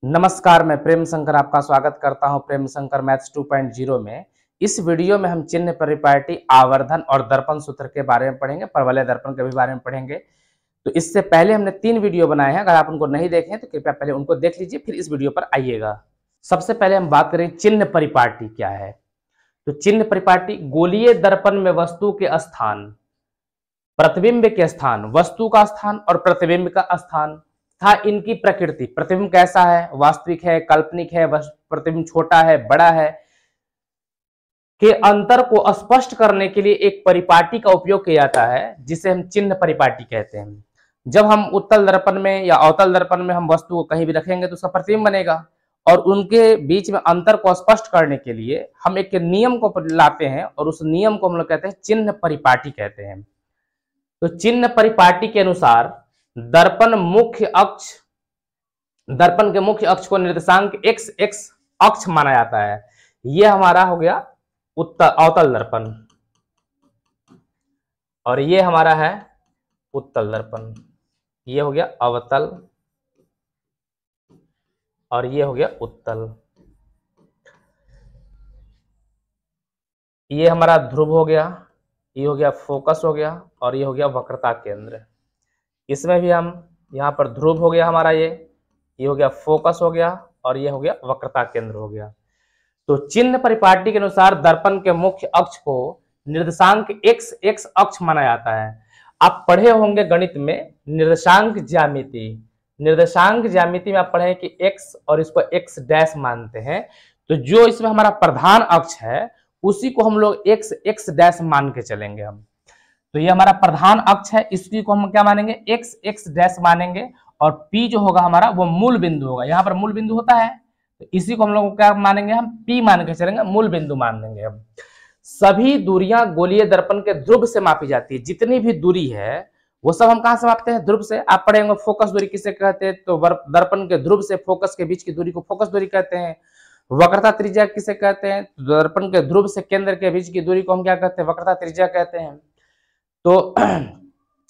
नमस्कार, मैं प्रेम शंकर आपका स्वागत करता हूं प्रेम शंकर मैथ्स 2.0 में। इस वीडियो में हम चिन्ह परिपाटी, आवर्धन और दर्पण सूत्र के बारे में पढ़ेंगे, परवलय दर्पण के भी बारे में पढ़ेंगे। तो इससे पहले हमने 3 वीडियो बनाए हैं, अगर आप उनको नहीं देखे हैं तो कृपया पहले उनको देख लीजिए, फिर इस वीडियो पर आइएगा। सबसे पहले हम बात करें चिन्ह परिपाटी क्या है। तो चिन्ह परिपाटी गोलीय दर्पण में वस्तु के स्थान, प्रतिबिंब के स्थान, वस्तु का स्थान और प्रतिबिंब का स्थान था इनकी प्रकृति। प्रतिबिंब कैसा है, वास्तविक है, काल्पनिक है, प्रतिबिंब छोटा है, बड़ा है, के अंतर को स्पष्ट करने के लिए एक परिपाटी का उपयोग किया जाता है, जिसे हम चिन्ह परिपाटी कहते हैं। जब हम उत्तल दर्पण में या अवतल दर्पण में हम वस्तु को कहीं भी रखेंगे तो उसका प्रतिबिंब बनेगा, और उनके बीच में अंतर को स्पष्ट करने के लिए हम एक नियम को लाते हैं, और उस नियम को हम लोग कहते हैं चिन्ह परिपाटी कहते हैं। तो चिन्ह परिपाटी के अनुसार दर्पण के मुख्य अक्ष को निर्देशांक x अक्ष माना जाता है। यह हमारा हो गया अवतल दर्पण, और ये हमारा है उत्तल दर्पण। ये हो गया अवतल और ये हो गया उत्तल। ये हमारा ध्रुव हो गया, ये हो गया फोकस हो गया, और ये हो गया वक्रता केंद्र। इसमें भी हम यहाँ पर ध्रुव हो गया हमारा, ये हो गया फोकस हो गया, और ये हो गया वक्रता केंद्र हो गया। तो चिन्ह परिपाटी के अनुसार दर्पण के मुख्य अक्ष को निर्देशांक x अक्ष माना जाता है। आप पढ़े होंगे गणित में निर्देशांक ज्यामिति। निर्देशांक ज्यामिति में आप पढ़े कि x और इसको x डैश मानते हैं। तो जो इसमें हमारा प्रधान अक्ष है उसी को हम लोग x डैश मान के चलेंगे हम। तो ये हमारा प्रधान अक्ष है, इसकी को हम क्या मानेंगे, x डैश मानेंगे, और P जो होगा हमारा वो मूल बिंदु होगा। यहाँ पर मूल बिंदु होता है, तो इसी को हम लोग क्या मानेंगे, हम P मान के चलेंगे, मूल बिंदु मान देंगे हम। सभी दूरियां गोलीय दर्पण के ध्रुव से मापी जाती है। जितनी भी दूरी है वो सब हम कहां से मापते हैं, ध्रुव से। आप पढ़ेंगे फोकस दूरी किसे कहते हैं, तो दर्पण के ध्रुव से फोकस के बीच की दूरी को फोकस दूरी कहते हैं। वक्रता त्रिज्या किसे कहते हैं, दर्पण के ध्रुव से केंद्र के बीच की दूरी को हम क्या कहते हैं, वक्रता त्रिज्या कहते हैं। तो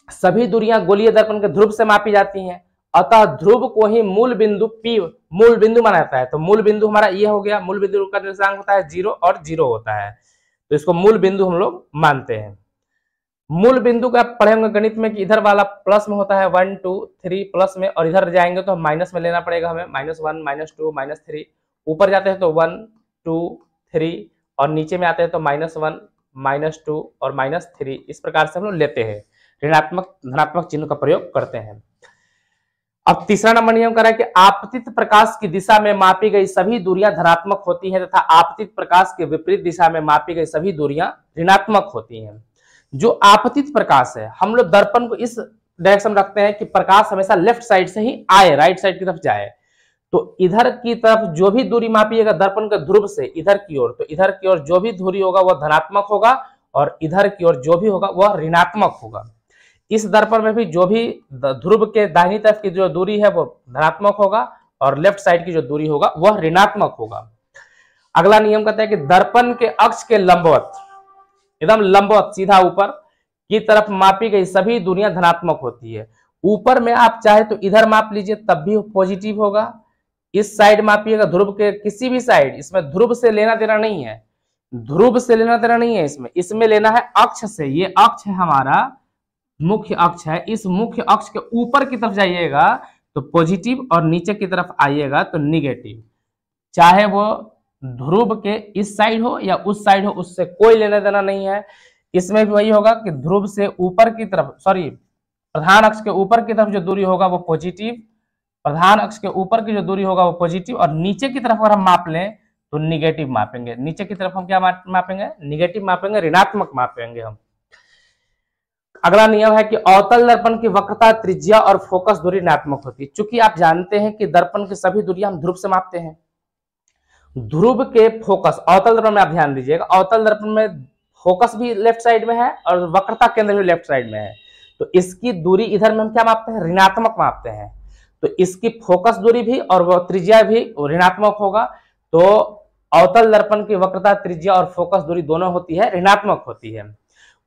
सभी दूरियां गोलीय दर्पण के ध्रुव से मापी जाती हैं, अतः ध्रुव को ही मूल बिंदु P मूल बिंदु माना जाता है। तो मूल बिंदु हमारा ये हो गया, मूल बिंदु का निर्देशांक होता है 0 और 0 होता है, तो इसको मूल बिंदु हम लोग मानते हैं। मूल बिंदु का आप पढ़ेंगे गणित में कि इधर वाला प्लस में होता है 1 2 3 प्लस में, और इधर जाएंगे तो माइनस में लेना पड़ेगा हमें, -1 -2 -3। ऊपर जाते हैं तो 1 2 3, और नीचे में आते हैं तो -1 -2 और -3। इस प्रकार से हम लोग लेते हैं, ऋणात्मक धनात्मक चिन्ह का प्रयोग करते हैं। अब तीसरा नंबर नियम कह रहा है कि आपतित प्रकाश की दिशा में मापी गई सभी दूरियां धनात्मक होती हैं, तथा आपतित प्रकाश के विपरीत दिशा में मापी गई सभी दूरियां ऋणात्मक होती हैं। जो आपतित प्रकाश है, हम लोग दर्पण को इस डायरेक्शन में रखते हैं कि प्रकाश हमेशा लेफ्ट साइड से ही आए, राइट साइड की तरफ जाए। तो इधर की तरफ जो भी दूरी मापिएगा दर्पण के ध्रुव से इधर की ओर, तो इधर की ओर जो भी दूरी होगा वह धनात्मक होगा, और इधर की ओर जो भी होगा वह ऋणात्मक होगा। इस दर्पण में भी जो भी ध्रुव के दाहिनी तरफ की जो दूरी है वो धनात्मक होगा, और लेफ्ट साइड की जो दूरी होगा वह ऋणात्मक होगा। अगला नियम कहता है कि दर्पण के अक्ष के लंबवत, एकदम लंबवत सीधा ऊपर की तरफ मापी गई सभी दूरियां धनात्मक होती है। ऊपर में आप चाहे तो इधर माप लीजिए तब भी पॉजिटिव होगा, इस साइड मापिएगा ध्रुव के किसी भी साइड, इसमें ध्रुव से लेना देना नहीं है, ध्रुव से लेना देना नहीं है, इसमें लेना है अक्ष से। ये अक्ष है हमारा मुख्य अक्ष है, इस मुख्य अक्ष के ऊपर की तरफ जाइएगा तो पॉजिटिव, और नीचे की तरफ आइएगा तो निगेटिव। चाहे वो ध्रुव के इस साइड हो या उस साइड हो, उससे कोई लेना देना नहीं है। इसमें भी वही होगा कि ध्रुव से ऊपर की तरफ, प्रधान अक्ष के ऊपर की तरफ जो दूरी होगा वो पॉजिटिव, प्रधान अक्ष के ऊपर की जो दूरी होगा वो पॉजिटिव, और नीचे की तरफ अगर हम माप लें तो निगेटिव मापेंगे। नीचे की तरफ हम क्या मापेंगे, निगेटिव मापेंगे, ऋणात्मक मापेंगे हम। अगला नियम है कि अवतल दर्पण की वक्रता त्रिज्या और फोकस दूरी ऋणात्मक होती है। चूंकि आप जानते हैं कि दर्पण की सभी दूरियां हम ध्रुव से मापते हैं, ध्रुव के फोकस अवतल दर्पण में आप ध्यान दीजिएगा, अवतल दर्पण में फोकस भी लेफ्ट साइड में है और वक्रता केंद्र भी लेफ्ट साइड में है। तो इसकी दूरी इधर में हम क्या मापते हैं, ऋणात्मक मापते हैं। तो इसकी फोकस दूरी भी और वो त्रिज्या भी ऋणात्मक होगा। तो अवतल दर्पण की वक्रता त्रिज्या और फोकस दूरी दोनों होती है, ऋणात्मक होती है।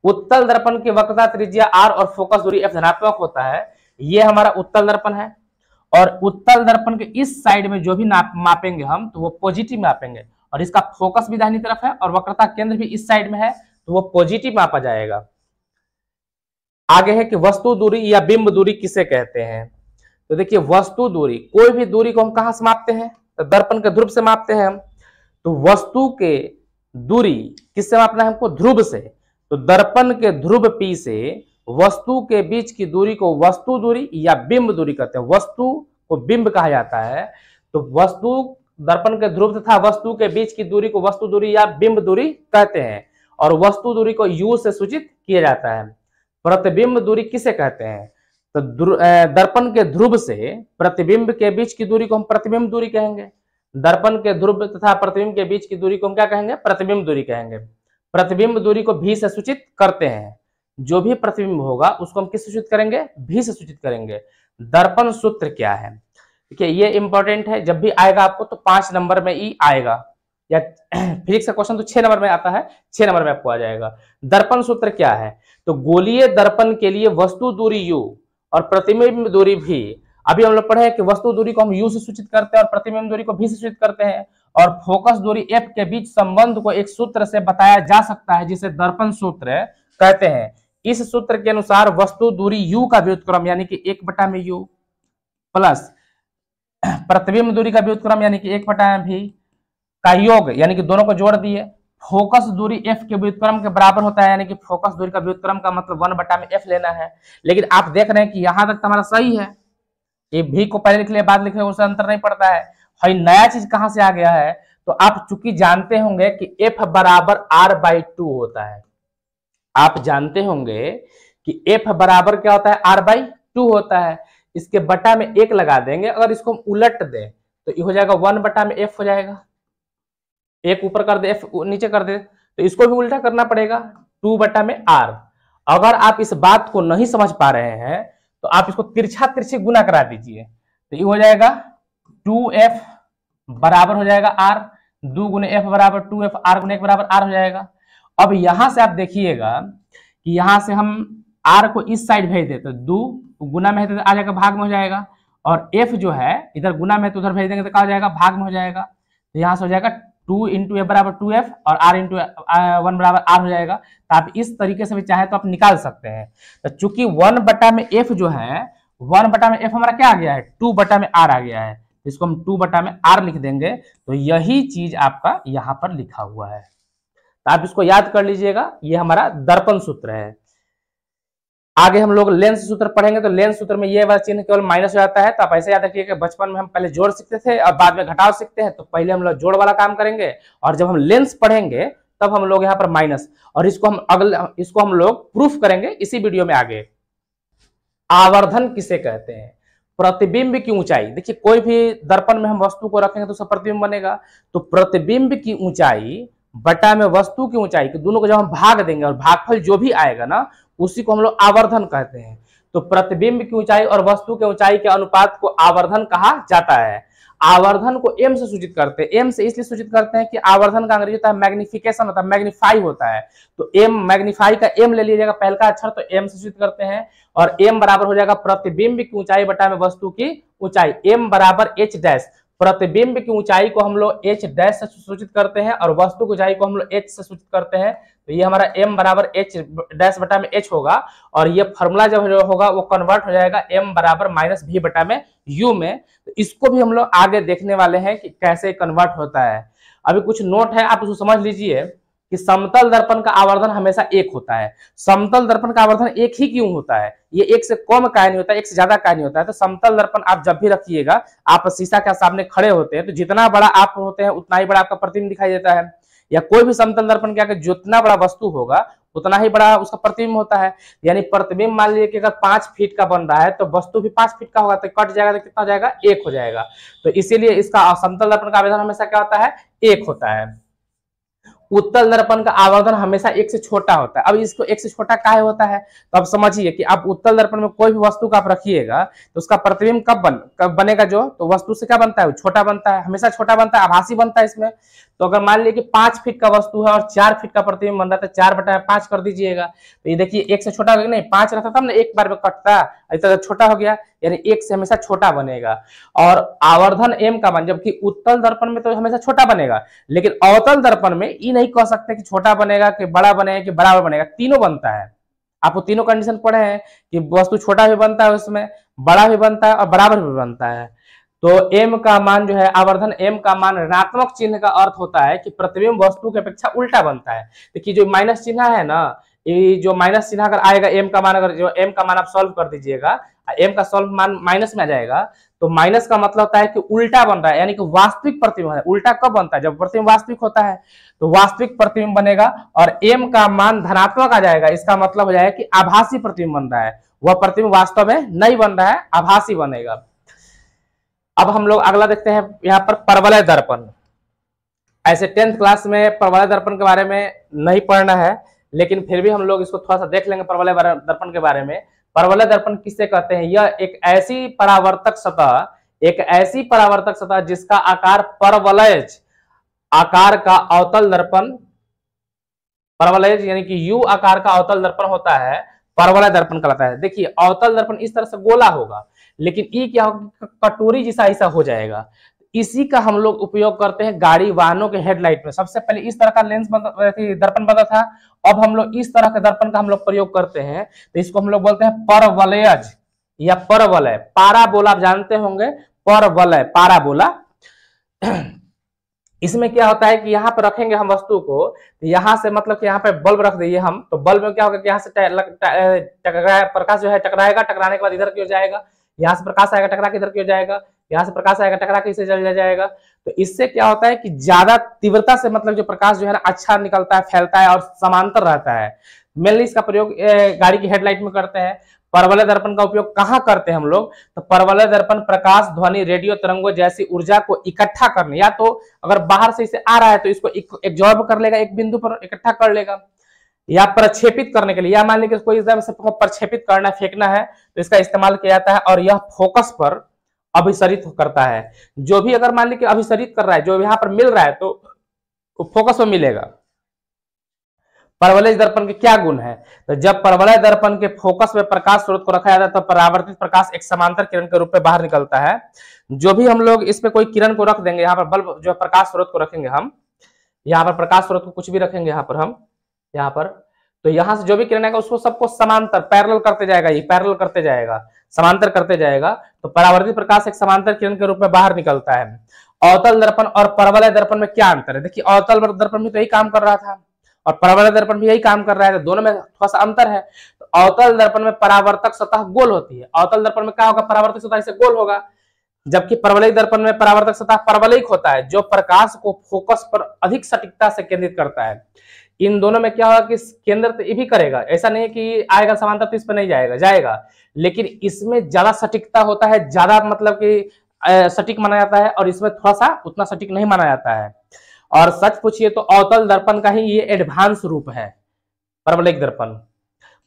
उत्तल दर्पण की वक्रता त्रिज्या r और फोकस दूरी f धनात्मक होता है। ये हमारा उत्तल दर्पण है। और उत्तल दर्पण के इस साइड में जो भी मापेंगे हम तो वो पॉजिटिव मापेंगे, और इसका फोकस भी दाहिनी तरफ है और वक्रता केंद्र भी इस साइड में है तो वो पॉजिटिव मापा जाएगा। आगे है कि वस्तु दूरी या बिंब दूरी किसे कहते हैं। तो देखिए वस्तु दूरी, कोई भी दूरी को हम कहां से मापते हैं तो दर्पण के ध्रुव से मापते हैं हम। तो वस्तु के दूरी किससे मापना है हमको, ध्रुव से। तो दर्पण के ध्रुव P से वस्तु के बीच की दूरी को वस्तु दूरी या बिंब दूरी कहते हैं। वस्तु को बिंब कहा जाता है, तो वस्तु दर्पण के ध्रुव तथा वस्तु के बीच की दूरी को वस्तु दूरी या बिंब दूरी कहते हैं, और वस्तु दूरी को U से सूचित किया जाता है। प्रतिबिंब दूरी किसे कहते हैं, तो दर्पण के ध्रुव से प्रतिबिंब के बीच की दूरी को हम प्रतिबिंब दूरी कहेंगे। दर्पण के ध्रुव तथा प्रतिबिंब के बीच की दूरी को हम क्या कहेंगे, प्रतिबिंब दूरी कहेंगे। प्रतिबिंब दूरी को भी से सूचित करते हैं। जो भी प्रतिबिंब होगा उसको हम किस सूचित करेंगे, भी से सूचित करेंगे। दर्पण सूत्र क्या है, देखिए ये इंपॉर्टेंट है, जब भी आएगा आपको तो 5 नंबर में ही आएगा, या फिजिक्स का क्वेश्चन तो 6 नंबर में आता है, 6 नंबर में आपको आ जाएगा। दर्पण सूत्र क्या है, तो गोलीय दर्पण के लिए वस्तु दूरी u और प्रतिबिंब दूरी भी। अभी हम लोग पढ़े हैं कि वस्तु दूरी को हम u से सूचित करते हैं और प्रतिबिंब दूरी को भी से सूचित करते हैं, और फोकस दूरी f के बीच संबंध को एक सूत्र से बताया जा सकता है जिसे दर्पण सूत्र कहते हैं। इस सूत्र के अनुसार वस्तु दूरी u का व्युत्क्रम यानी कि 1/u प्लस प्रतिबिंब दूरी का व्युत्क्रम यानी कि 1/v का योग यानी कि दोनों को जोड़ दिए, फोकस दूरी f के व्युत्क्रम के बराबर होता है, यानी कि फोकस दूरी का व्युत्क्रम का मतलब 1/f लेना है। लेकिन आप देख रहे हैं कि यहां तक हमारा सही है, ये भी को पहले लिख लिया बाद लिख लिया उससे अंतर नहीं पड़ता है। और नया चीज कहां से आ गया है, तो आप चूंकि जानते होंगे कि f बराबर r/2 होता है। आप जानते होंगे कि f बराबर क्या होता है, r/2 होता है। इसके बटा में 1 लगा देंगे, अगर इसको हम उलट दें तो ये हो जाएगा 1/f हो जाएगा। एक ऊपर कर दे, f नीचे कर दे, तो इसको भी उल्टा करना पड़ेगा 2/r। अगर आप इस बात को नहीं समझ पा रहे हैं तो आप इसको तिरछा तिरछे गुना करा दीजिए, तो ये हो जाएगा 2f बराबर हो जाएगा r, 2 गुने f बराबर 2f, r गुने 1 बराबर r हो जाएगा। अब यहां से आप देखिएगा कि यहां से हम r को इस साइड भेज देते, 2 गुना में है तो आ जाएगा भाग में हो जाएगा, और f जो है इधर गुना में तो उधर भेज देंगे तो क्या हो जाएगा, भाग में हो जाएगा। तो यहां से हो जाएगा 2 इंटू f बराबर 2f और r इंटू 1 बराबर r हो जाएगा। तो आप इस तरीके से भी चाहे तो आप निकाल सकते हैं। तो चूंकि 1/f जो है, 1/f हमारा क्या आ गया है, 2/r आ गया है, इसको हम 2/r लिख देंगे, तो यही चीज आपका यहाँ पर लिखा हुआ है। तो आप इसको याद कर लीजिएगा, ये हमारा दर्पण सूत्र है। आगे हम लोग लेंस सूत्र पढ़ेंगे, तो लेंस सूत्र में ये वाला चिन्ह केवल माइनस हो जाता है। तो आप ऐसे याद रखिएगा, बचपन में हम पहले जोड़ सीखते थे और बाद में घटाव सीखते हैं, तो पहले हम लोग जोड़ वाला काम करेंगे, और जब हम लेंस पढ़ेंगे तब हम लोग यहाँ पर माइनस, और इसको हम लोग प्रूफ करेंगे इसी वीडियो में आगे। आवर्धन किसे कहते हैं, प्रतिबिंब की ऊंचाई। देखिए कोई भी दर्पण में हम वस्तु को रखेंगे तो उसका प्रतिबिंब बनेगा, तो प्रतिबिंब की ऊंचाई बटा में वस्तु की ऊंचाई, दोनों को जब हम भाग देंगे और भागफल जो भी आएगा ना उसी को हम लोग आवर्धन कहते हैं। तो प्रतिबिंब की ऊंचाई और वस्तु के ऊंचाई के अनुपात को आवर्धन कहा जाता है। आवर्धन को m से सूचित करते हैं, m से इसलिए सूचित करते हैं कि आवर्धन का अंग्रेजी होता है मैग्निफिकेशन, होता है मैग्नीफाई होता है। तो m मैग्नीफाई का m ले लीजिएगा पहले का अक्षर, तो m से सूचित करते हैं, और m बराबर हो जाएगा प्रतिबिंब की ऊंचाई बटा में वस्तु की ऊंचाई, m बराबर h डैश। प्रतिबिंब की ऊंचाई को हम लोग h डैश से सूचित करते हैं और वस्तु की ऊंचाई को हम लोग h से सूचित करते हैं। तो ये हमारा m बराबर h डैश बटा में h होगा, और ये फॉर्मूला जब होगा वो कन्वर्ट हो जाएगा m बराबर माइनस v बटा में u में। तो इसको भी हम लोग आगे देखने वाले हैं कि कैसे कन्वर्ट होता है। अभी कुछ नोट है, आप उसको समझ लीजिए कि समतल दर्पण का आवर्धन हमेशा 1 होता है। समतल दर्पण का आवर्धन 1 ही क्यों होता है, ये 1 से कम का नहीं होता है, 1 से ज्यादा का नहीं होता है। तो समतल दर्पण आप जब भी रखिएगा, आप शीशा के सामने खड़े होते हैं तो जितना बड़ा आप होते हैं उतना ही बड़ा आपका प्रतिबिंब दिखाई देता है, या कोई भी समतल दर्पण के आगे जितना बड़ा वस्तु होगा उतना ही बड़ा उसका प्रतिबिंब होता है। यानी प्रतिबिंब मान लीजिए कि अगर 5 फीट का बन रहा है तो वस्तु भी 5 फीट का होगा, तो कट जाएगा तो कितना हो जाएगा, 1 हो जाएगा। तो इसीलिए इसका समतल दर्पण का आवर्धन हमेशा क्या होता है, 1 होता है। उत्तल दर्पण का आवर्धन हमेशा 1 से छोटा होता है। अब इसको 1 से छोटा काहे होता है, तो अब समझिए कि आप उत्तल दर्पण में कोई भी वस्तु का आप रखिएगा तो उसका प्रतिबिंब कब बनेगा, जो तो वस्तु से क्या बनता है, छोटा बनता है, हमेशा छोटा बनता है, आभासी बनता है इसमें। तो अगर मान लीजिए कि 5 फीट का वस्तु है और 4 फीट का प्रतिबिंब बन रहा है, तो 4/5 कर दीजिएगा। तो ये देखिए 1 से छोटा नहीं, 5 रहता तब ना एक बार में कटता, इस तरह छोटा हो गया, यानी 1 से हमेशा छोटा बनेगा। और आवर्धन m का मान, जबकि उत्तल दर्पण में तो हमेशा छोटा बनेगा, लेकिन अवतल दर्पण में ये नहीं कह सकते कि छोटा बनेगा कि बड़ा बनेगा कि बराबर बनेगा, तीनों बनता है। आपको तीनों कंडीशन पढ़े हैं कि वस्तु छोटा भी बनता है, उसमें बड़ा भी बनता है और बराबर भी बनता है। तो m का मान जो है, आवर्धन m का मान ऋणात्मक चिन्ह का अर्थ होता है कि प्रतिबिंब वस्तु की अपेक्षा उल्टा बनता है। देखिए जो माइनस चिन्ह है ना, ये जो माइनस चिन्ह अगर आएगा m का मान, अगर जो m का मान आप सॉल्व कर दीजिएगा, m का सॉल्व मान माइनस में आ जाएगा, तो माइनस का मतलब होता है कि उल्टा बन रहा है, यानी कि वास्तविक प्रतिबिंब है। उल्टा कब बनता है? जब प्रतिबिंब वास्तविक होता है, तो वास्तविक प्रतिबिंब बनेगा और m का मान धनात्मक आ जाएगा। इसका मतलब हो जाएगा कि आभासी प्रतिबिंब बन रहा है, वह प्रतिबिंब वास्तव में नहीं बन रहा है, आभासी बनेगा। अब हम लोग अगला देखते हैं यहाँ पर परवलय दर्पण। ऐसे 10th क्लास में परवलय दर्पण के बारे में नहीं पढ़ना है, लेकिन फिर भी हम लोग इसको थोड़ा सा देख लेंगे परवलय दर्पण के बारे में। परवलय दर्पण किससे कहते हैं? यह एक ऐसी परावर्तक सतह जिसका आकार परवलयज आकार का अवतल दर्पण, परवलयज यानी कि U आकार का अवतल दर्पण होता है, परवलय दर्पण कहलाता है। देखिए अवतल दर्पण इस तरह से गोला होगा, लेकिन ई क्या होगा? कटोरी जैसा ऐसा हो जाएगा। इसी का हम लोग उपयोग करते हैं गाड़ी वाहनों के हेडलाइट में। सबसे पहले इस तरह का लेंस दर्पण बना था, अब हम लोग इस तरह के दर्पण का हम लोग प्रयोग करते हैं, तो इसको हम लोग बोलते हैं परवलयज या परवलय। पाराबोला आप जानते होंगे, परवलय पाराबोला। इसमें क्या होता है कि यहाँ पर रखेंगे हम वस्तु को, तो यहाँ से मतलब कि यहाँ पे बल्ब रख दिए हम, तो बल्ब में क्या होगा कि यहाँ से प्रकाश जो है टकराएगा, टकराने के बाद इधर की ओर जाएगा, यहाँ से प्रकाश आएगा टकरा के इधर की ओर जाएगा, यहाँ से प्रकाश आएगा टकरा के इसे जल जाएगा। तो इससे क्या होता है कि ज्यादा तीव्रता से मतलब जो प्रकाश जो है ना अच्छा निकलता है, फैलता है और समांतर रहता है। मेनली इसका प्रयोग गाड़ी की हेडलाइट में करते हैं। परवलय दर्पण का उपयोग कहाँ करते हैं हम लोग? तो परवलय दर्पण प्रकाश, ध्वनि, रेडियो तरंगों जैसी ऊर्जा को इकट्ठा करने, या तो अगर बाहर से इसे आ रहा है तो इसको एब्जॉर्ब कर लेगा, एक बिंदु पर इकट्ठा कर लेगा, या प्रक्षेपित करने के लिए, या मान लीजिए कोई एकदम से प्रक्षेपित करना, फेंकना है, तो इसका इस्तेमाल किया जाता है। और यह फोकस पर अभिसरित करता है। जो भी अगर मान लीजिए अभिसरित कर रहा है, जो यहाँ पर मिल रहा है, तो फोकस में मिलेगा। परवलय दर्पण के क्या गुण है? तो जब परवलय दर्पण के फोकस में प्रकाश स्रोत को रखा जाता है, तो परावर्तित प्रकाश एक समांतर किरण के रूप में बाहर निकलता है। जो भी हम लोग इस पे कोई किरण को रख देंगे, यहाँ पर बल्ब जो प्रकाश स्रोत को रखेंगे हम, यहाँ पर प्रकाश स्रोत को कुछ भी रखेंगे यहाँ पर हम, यहाँ पर, तो यहाँ से जो भी किरण आएगा उसको सबको समांतर पैरेलल करते जाएगा, ये पैरेलल करते जाएगा, समांतर करते जाएगा, तो परावर्तित प्रकाश एक समांतर किरण के रूप में बाहर निकलता है। अवतल दर्पण और परवलय दर्पण में क्या अंतर है? देखिए अवतल दर्पण भी तो यही काम कर रहा था और परवलय दर्पण भी यही काम कर रहा है, तो दोनों में थोड़ा सा अंतर है। तो अवतल दर्पण में परावर्तक सतह गोल होती है। अवतल दर्पण में क्या होगा? परावर्तक सतह इसे गोल होगा, जबकि परवलयिक दर्पण में परावर्तक सतह परवलयिक होता है, जो प्रकाश को फोकस पर अधिक सटीकता से केंद्रित करता है। इन दोनों में क्या होगा कि केंद्र तो ये भी करेगा, ऐसा नहीं है कि आएगा समांतर तो इस पर नहीं जाएगा, लेकिन इसमें ज्यादा सटीकता होता है, ज्यादा मतलब कि सटीक माना जाता है, और इसमें थोड़ा सा उतना सटीक नहीं माना जाता है। और सच पूछिए तो अवतल दर्पण का ही ये एडवांस रूप है परवलयिक दर्पण।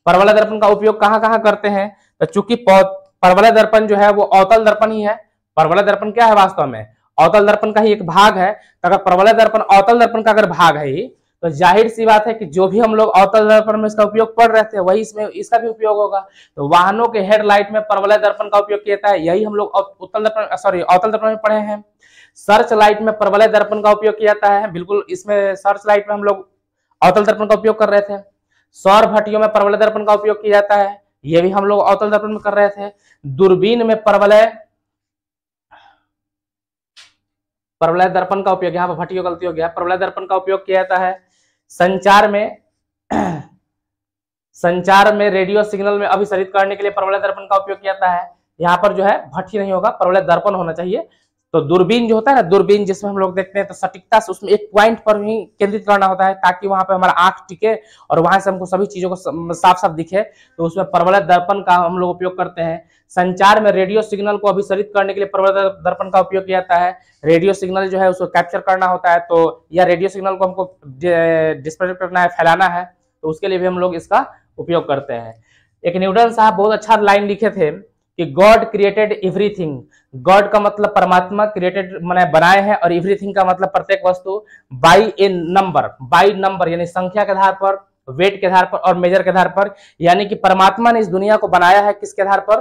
परवलय दर्पण का उपयोग कहाँ कहाँ करते हैं? तो चूंकि परवलय दर्पण जो है वो अवतल दर्पण ही है। परवलय दर्पण क्या है? वास्तव में अवतल दर्पण का ही एक भाग है। तो अगर परवलय दर्पण अवतल दर्पण का अगर भाग है ही, तो जाहिर सी बात है कि जो भी हम लोग अवतल दर्पण में इसका उपयोग पढ़ रहे थे, वही इसमें इसका भी उपयोग होगा। तो वाहनों के हेडलाइट में परवलय दर्पण का उपयोग किया जाता है, यही हम लोग अवतल दर्पण में पढ़े हैं। सर्च लाइट में परवलय दर्पण का उपयोग किया जाता है, बिल्कुल इसमें सर्च लाइट में हम लोग अवतल दर्पण का उपयोग कर रहे थे। सौर भट्टियों में परवलय दर्पण का उपयोग किया जाता है, ये भी हम लोग अवतल दर्पण में कर रहे थे। दूरबीन में परवलय दर्पण का उपयोग, यहाँ पर भट्टियों गलती हो गया, परवलय दर्पण का उपयोग किया जाता है। संचार में रेडियो सिग्नल में अभिसरित करने के लिए परवलय दर्पण का उपयोग किया जाता है। यहाँ पर जो है भट्टी नहीं होगा, परवलय दर्पण होना चाहिए। तो दूरबीन जो होता है ना, दूरबीन जिसमें हम लोग देखते हैं, तो सटीकता से उसमें एक पॉइंट पर ही केंद्रित करना होता है, ताकि वहां पे हमारा आंख टिके और वहां से हमको सभी चीजों को साफ साफ दिखे। तो उसमें परवलय दर्पण का हम लोग उपयोग करते हैं। संचार में रेडियो सिग्नल को अभिसरित करने के लिए परवलय दर्पण का उपयोग किया जाता है। रेडियो सिग्नल जो है उसको कैप्चर करना होता है, तो या रेडियो सिग्नल को हमको डिस्पर्स करना है, फैलाना है, तो उसके लिए भी हम लोग इसका उपयोग करते हैं। एक न्यूटन साहब बहुत अच्छा लाइन लिखे थे कि गॉड क्रिएटेड एवरीथिंग। गॉड का मतलब परमात्मा, क्रिएटेड माने बनाए हैं, और एवरीथिंग का मतलब प्रत्येक वस्तु, बाई नंबर यानी संख्या के आधार पर, वेट के आधार पर और मेजर के आधार पर, यानी कि परमात्मा ने इस दुनिया को बनाया है किसके आधार पर,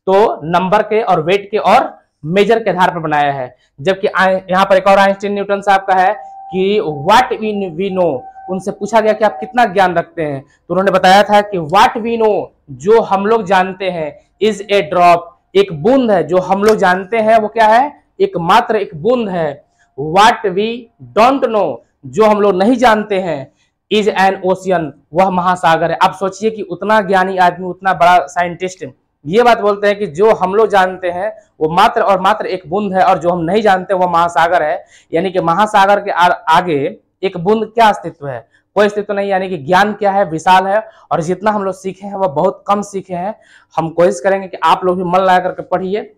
तो नंबर के और वेट के और मेजर के आधार पर बनाया है। जबकि यहाँ पर एक और आइंस्टीन न्यूटन साहब का है कि व्हाट वी नो, उनसे पूछा गया कि आप कितना ज्ञान रखते हैं, तो उन्होंने बताया था कि व्हाट वी नो, जो हम लोग जानते हैं, इज ए ड्रॉप, एक बूंद है, जो हम लोग जानते हैं वो क्या है, एक मात्र एक बूंद है। व्हाट वी डोंट नो, जो हम लोग नहीं जानते हैं, इज एन ओशियन, वह महासागर है। आप सोचिए कि उतना ज्ञानी आदमी, उतना बड़ा साइंटिस्ट ये बात बोलते हैं कि जो हम लोग जानते हैं वो मात्र और मात्र एक बूंद है, और जो हम नहीं जानते वह महासागर है। यानी कि महासागर के आगे एक बूंद क्या अस्तित्व है, कोई अस्तित्व नहीं। यानी कि ज्ञान क्या है, विशाल है, और जितना हम लोग सीखे हैं वह बहुत कम सीखे हैं। हम कोशिश करेंगे कि आप लोग भी मन लगा करके पढ़िए।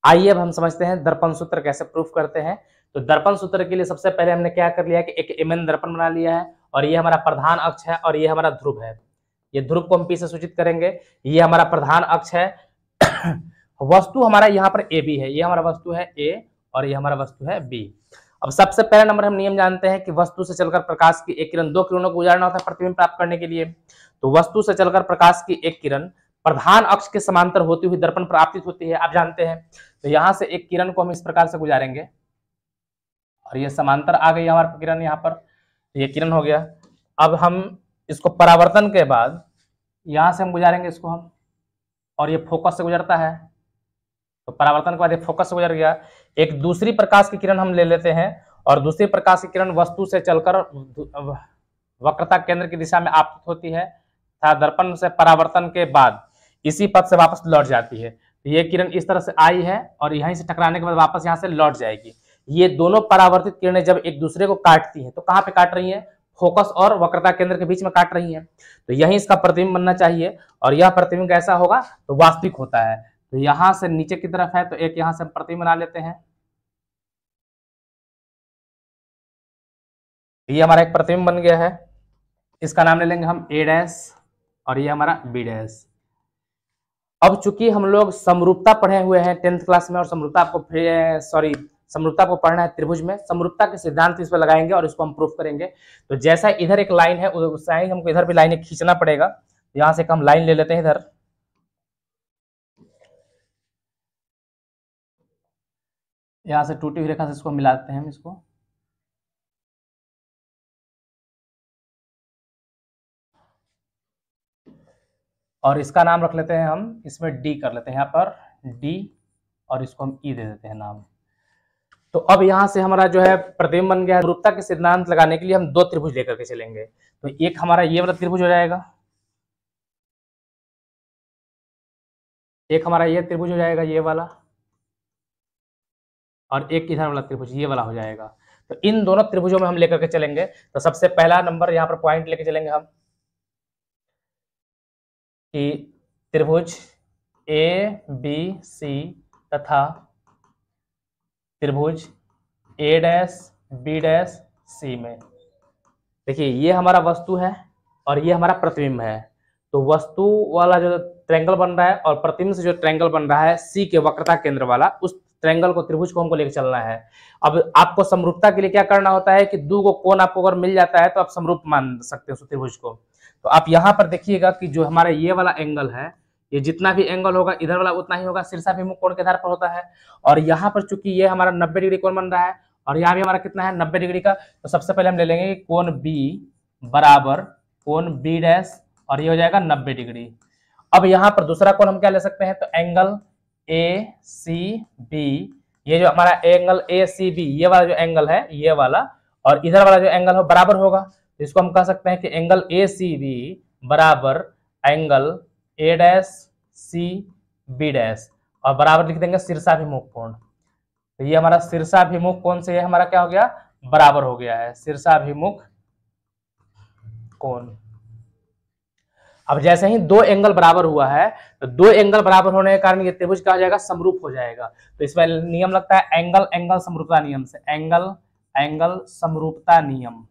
आइए अब हम समझते हैं दर्पण सूत्र कैसे प्रूफ करते हैं। तो दर्पण सूत्र के लिए सबसे पहले हमने क्या कर लिया कि एक एमएन दर्पण बना लिया है, और ये हमारा प्रधान अक्ष है और ये हमारा ध्रुव है। ये ध्रुव को हम पी से सूचित करेंगे, ये हमारा प्रधान अक्ष है। वस्तु हमारा यहाँ पर ए बी है, ये हमारा वस्तु है ए और ये हमारा वस्तु है बी। अब सबसे पहला नंबर हम नियम जानते हैं कि वस्तु से चलकर प्रकाश की एक किरण, दो किरणों को गुजारना होता है प्रतिबिंब प्राप्त करने के लिए। तो वस्तु से चलकर प्रकाश की एक किरण प्रधान अक्ष के समांतर होती हुई दर्पण पर आपतित होती है, आप जानते हैं। तो यहाँ से एक किरण को हम इस प्रकार से गुजारेंगे और ये समांतर आ गई हमारी किरण यहाँ पर, ये किरण हो गया। अब हम इसको परावर्तन के बाद यहां से हम गुजारेंगे इसको हम, और ये फोकस से गुजरता है। तो परावर्तन के बाद ये फोकस से गुजर गया। एक दूसरी प्रकाश की किरण हम ले लेते हैं, और दूसरी प्रकाश की किरण वस्तु से चलकर वक्रता केंद्र की दिशा में आपतित होती है तथा दर्पण से परावर्तन के बाद इसी पथ से वापस लौट जाती है। तो ये किरण इस तरह से आई है और यहीं से टकराने के बाद वापस यहाँ से लौट जाएगी। ये दोनों परावर्तित किरणें जब एक दूसरे को काटती हैं तो कहाँ पे काट रही हैं, फोकस और वक्रता केंद्र के बीच में काट रही है। तो यही इसका प्रतिबिंब बनना चाहिए, और यह प्रतिबिंब कैसा होगा, तो वास्तविक होता है। तो यहां से नीचे की तरफ है, तो एक यहां से हम प्रतिबिंब बना लेते हैं। ये हमारा एक प्रतिबिंब बन गया है, इसका नाम ले लेंगे हम ए डैश और ये हमारा बी डैश। अब चूंकि हम लोग समरूपता पढ़े हुए हैं 10th क्लास में, और समरूपता आपको पढ़ना है त्रिभुज में, समरूपता के सिद्धांत इस पर लगाएंगे और इसको हम प्रूफ करेंगे। तो जैसा इधर एक लाइन है उस हमको इधर भी लाइन खींचना पड़ेगा। यहां से हम लाइन ले लेते हैं इधर, यहां से टूटी हुई रेखा से इसको मिलाते हैं हम इसको, और इसका नाम रख लेते हैं हम, इसमें डी कर लेते हैं यहाँ पर डी, और इसको हम ई दे देते हैं नाम। तो अब यहां से हमारा जो है प्रतिबिंब बन गया है। समरूपता के सिद्धांत लगाने के लिए हम दो त्रिभुज लेकर के चलेंगे। तो एक हमारा ये वाला त्रिभुज हो जाएगा, एक हमारा ये त्रिभुज हो जाएगा ये वाला, और एक इधर वाला त्रिभुज ये वाला हो जाएगा। तो इन दोनों त्रिभुजों में हम लेकर के चलेंगे। तो सबसे पहला नंबर यहाँ पर पॉइंट लेके चलेंगे हम कि त्रिभुज ए बी सी तथा त्रिभुज ए डैश बी डैश सी में, देखिए ये हमारा वस्तु है और ये हमारा प्रतिबिंब है। तो वस्तु वाला जो ट्रायंगल बन रहा है और प्रतिबिंब से जो ट्रायंगल बन रहा है सी के वक्रता केंद्र वाला, उस ट्रायंगल को, त्रिभुज को हमको लेकर चलना है। अब आपको समरूपता के लिए क्या करना होता है कि दो को कोण आपको अगर मिल जाता है तो आप समरूप मान सकते हो उस त्रिभुज को। तो आप यहाँ पर देखिएगा कि जो हमारा ये वाला एंगल है, ये जितना भी एंगल होगा इधर वाला उतना ही होगा, शीर्षाभिमुख कोण के आधार पर होता है। और यहाँ पर चूंकि ये हमारा 90 डिग्री कोण बन रहा है और यहाँ भी हमारा कितना है 90 डिग्री का, तो सबसे पहले हम ले लेंगे कोण बी बराबर कोण बी डैश, और ये हो जाएगा 90 डिग्री। अब यहाँ पर दूसरा कोण हम क्या ले सकते हैं, तो एंगल ए सी बी, ये जो हमारा एंगल ए सी बी, ये वाला जो एंगल है ये वाला, और इधर वाला जो एंगल हो बराबर होगा, तो इसको हम कह सकते हैं कि एंगल ए सी बी बराबर angle A dash C B dash, और बराबर लिख देंगे शीर्षाभिमुख कोण। तो ये हमारा शीर्षाभिमुख कोण से ये हमारा क्या हो गया, बराबर हो गया है शीर्षाभिमुख कोण। अब जैसे ही दो एंगल बराबर हुआ है, तो दो एंगल बराबर होने के कारण ये त्रिभुज क्या हो जाएगा, समरूप हो जाएगा। तो इसमें नियम लगता है एंगल एंगल समरूपता नियम से, एंगल एंगल समरूपता नियम।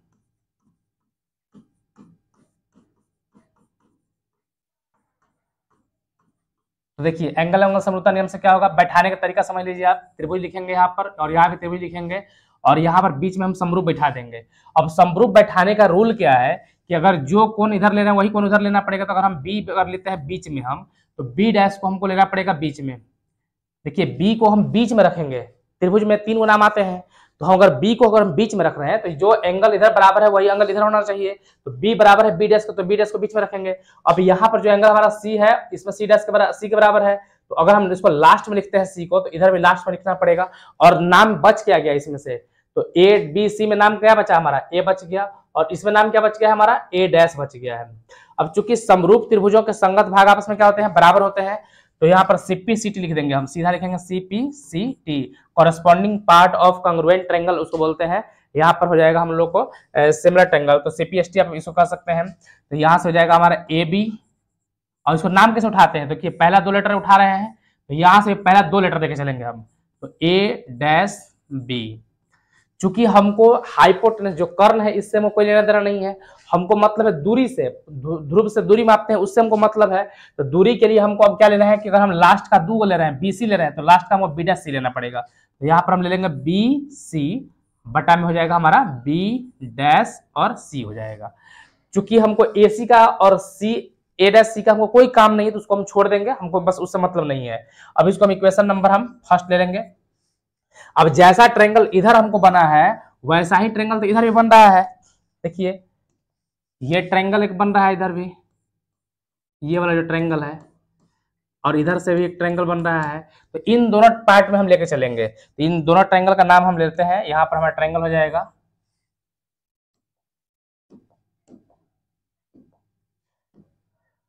तो देखिए एंगल एंगल समरूपता नियम से क्या होगा, बैठाने का तरीका समझ लीजिए आप। त्रिभुज लिखेंगे यहाँ पर और यहाँ भी त्रिभुज लिखेंगे, और यहाँ पर बीच में हम समरूप बैठा देंगे। अब समरूप बैठाने का रूल क्या है कि अगर जो कोण इधर ले रहे हैं वही कोण उधर लेना पड़ेगा। तो अगर हम बी अगर लेते हैं बीच में हम, तो बी डैश को हमको लेना पड़ेगा बीच में। देखिए बी को हम बीच में रखेंगे, त्रिभुज में 3 नाम आते हैं, तो हम अगर बी को अगर हम बीच में रख रहे हैं तो जो एंगल इधर बराबर है वही एंगल इधर होना चाहिए। तो बी बराबर है बी डैश को, तो बी डैश को बीच में रखेंगे। अब यहाँ पर जो एंगल हमारा सी है इसमें सी डैश के बराबर सी के बराबर है, तो अगर हम इसको लास्ट में लिखते हैं सी को, तो इधर भी लास्ट में लिखना पड़ेगा। और नाम बच क्या गया इसमें से, तो ए बी सी में नाम क्या बचा हमारा, ए बच गया, और इसमें नाम क्या बच गया हमारा, ए डैश बच गया है। अब चूंकि समरूप त्रिभुजों के संगत भाग आपस में क्या होते हैं, बराबर होते हैं, तो यहाँ पर सीपीसीटी लिख देंगे हम, सीधा लिखेंगे CPCT, corresponding part of congruent triangle उसको बोलते हैं। यहाँ पर हो जाएगा हम लोग को सिमिलर ट्रायंगल, तो सीपीएसटी आप इसको कह सकते हैं। तो यहाँ से हो जाएगा हमारा ए बी, और इसको नाम कैसे उठाते हैं, तो कि पहला 2 लेटर उठा रहे हैं, तो यहाँ से पहला 2 लेटर देके चलेंगे हम, तो ए डैश बी। चूंकि हमको हाइपोटेनस जो कर्ण है इससे हमको कोई लेना देना नहीं है, हमको मतलब है दूरी से, ध्रुव से दूरी मापते हैं उससे हमको मतलब है। तो दूरी के लिए हमको अब क्या लेना है कि अगर हम लास्ट का 2 ले रहे हैं, बी सी ले रहे हैं, तो लास्ट का हमको बी डैश सी लेना पड़ेगा। तो यहाँ पर हम ले लेंगे बी सी बटा में हो जाएगा हमारा बी डैश और सी हो जाएगा। चूंकि हमको ए सी का और सी ए डैश सी का हमको कोई काम नहीं है तो उसको हम छोड़ देंगे, हमको बस उससे मतलब नहीं है। अब इसको हम इक्वेशन नंबर हम फर्स्ट ले लेंगे। अब जैसा ट्रायंगल इधर हमको बना है वैसा ही ट्रायंगल तो इधर भी बन रहा है। देखिए ये ट्रायंगल एक बन रहा है इधर भी, ये वाला जो ट्रायंगल है, और इधर से भी एक ट्रायंगल बन रहा है। तो इन दोनों पार्ट में हम लेके चलेंगे। तो इन दोनों ट्रायंगल का नाम हम लेते हैं, यहां पर हमारा ट्रायंगल हो जाएगा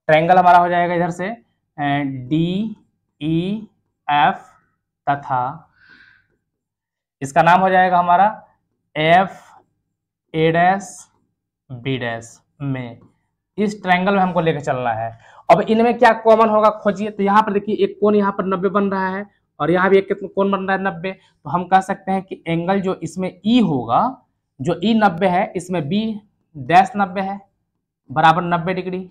ट्रायंगल हमारा हो जाएगा इधर से डी ई एफ, तथा इसका नाम हो जाएगा हमारा F A dash B dash में। इस ट्रायंगल में हमको लेकर चलना है। अब इनमें क्या कॉमन होगा खोजिए। तो यहाँ पर देखिए एक कोण यहाँ पर 90 बन रहा है, और यहाँ भी एक कोण बन रहा है 90। तो हम कह सकते हैं कि एंगल जो इसमें ई होगा, जो ई 90 है, इसमें बी डैश 90 है, बराबर 90 डिग्री।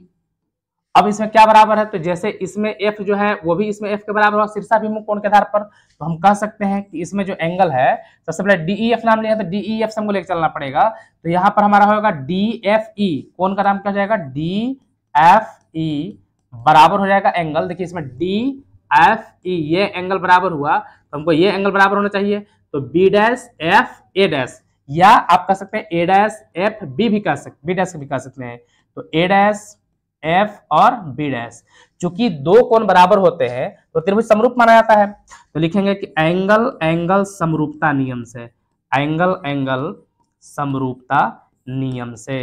अब इसमें क्या बराबर है, तो जैसे इसमें एफ जो है वो भी इसमें एफ के बराबर होगा शीर्षाभिमुख कोण के आधार पर। तो हम कह सकते हैं कि इसमें जो एंगल है, सबसे पहले डीईएफ नाम लिया, तो डीईएफ से हमको लेकर चलना पड़ेगा। तो यहाँ पर हमारा होगा डीएफई, कोण का नाम क्या हो जाएगा, डीएफई बराबर हो जाएगा एंगल। देखिए इसमें डीएफई ये एंगल बराबर हुआ, तो हमको ये एंगल बराबर होना चाहिए। तो B dash F A dash, या आप कह सकते हैं ए डैश एफ बी भी कह सकते, बी डैश भी कह सकते हैं। तो ए डैश एफ और बी डैश, चूंकि 2 कोण बराबर होते हैं तो त्रिभुज समरूप माना जाता है। तो लिखेंगे कि एंगल एंगल समरूपता नियम से, एंगल एंगल समरूपता नियम से,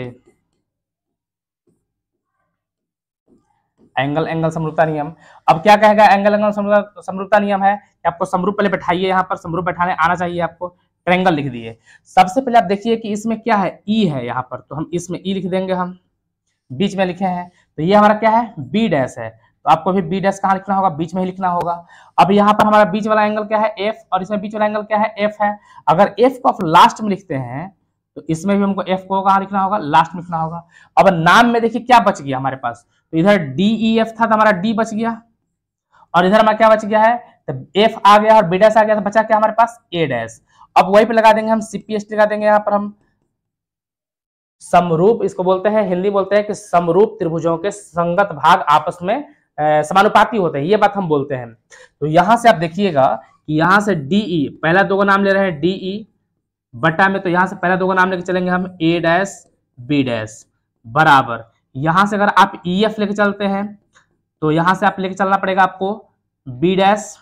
एंगल एंगल समरूपता नियम। अब क्या कहेगा एंगल एंगल समरूपता नियम है कि आपको समरूप पहले बैठाइए, यहाँ पर समरूप बैठाने आना चाहिए आपको। ट्रायंगल लिख दिए। सबसे पहले आप देखिए कि इसमें क्या है, ई है यहाँ पर, तो हम इसमें ई लिख देंगे, हम बीच में लिखे हैं। तो ये हमारा क्या है, बी डैश है, तो आपको भी बी डैश कहाँ लिखना होगा, बीच में ही लिखना होगा। अब यहाँ पर हमारा बीच वाला एंगल क्या है, एफ, और इसमें बीच वाला एंगल क्या है, एफ है। अगर एफ को आप लास्ट में लिखते हैं तो इसमें भी हमको एफ को कहाँ लिखना होगा, लास्ट में लिखना होगा। अब नाम में देखिए क्या बच गया हमारे पास, तो इधर डी ई एफ था तो हमारा डी बच गया, और इधर हमारा क्या बच गया है, तो एफ आ गया और बी डैश आ गया, तो बचा क्या हमारे पास, ए डैश। अब वही पे लगा देंगे हम, सीपीएसटी लगा देंगे यहाँ पर हम। समरूप इसको बोलते हैं, हिंदी बोलते हैं कि समरूप त्रिभुजों के संगत भाग आपस में समानुपाती होते हैं, ये बात हम बोलते हैं। तो यहां से आप देखिएगा कि यहां से डीई, पहला 2 का नाम ले रहे हैं डीई बटा में, तो यहां से पहला 2 का नाम लेके चलेंगे हम ए डैश बी डैश बराबर। यहां से अगर आप ई एफ लेके चलते हैं तो यहां से आप लेके चलना पड़ेगा आपको बी डैश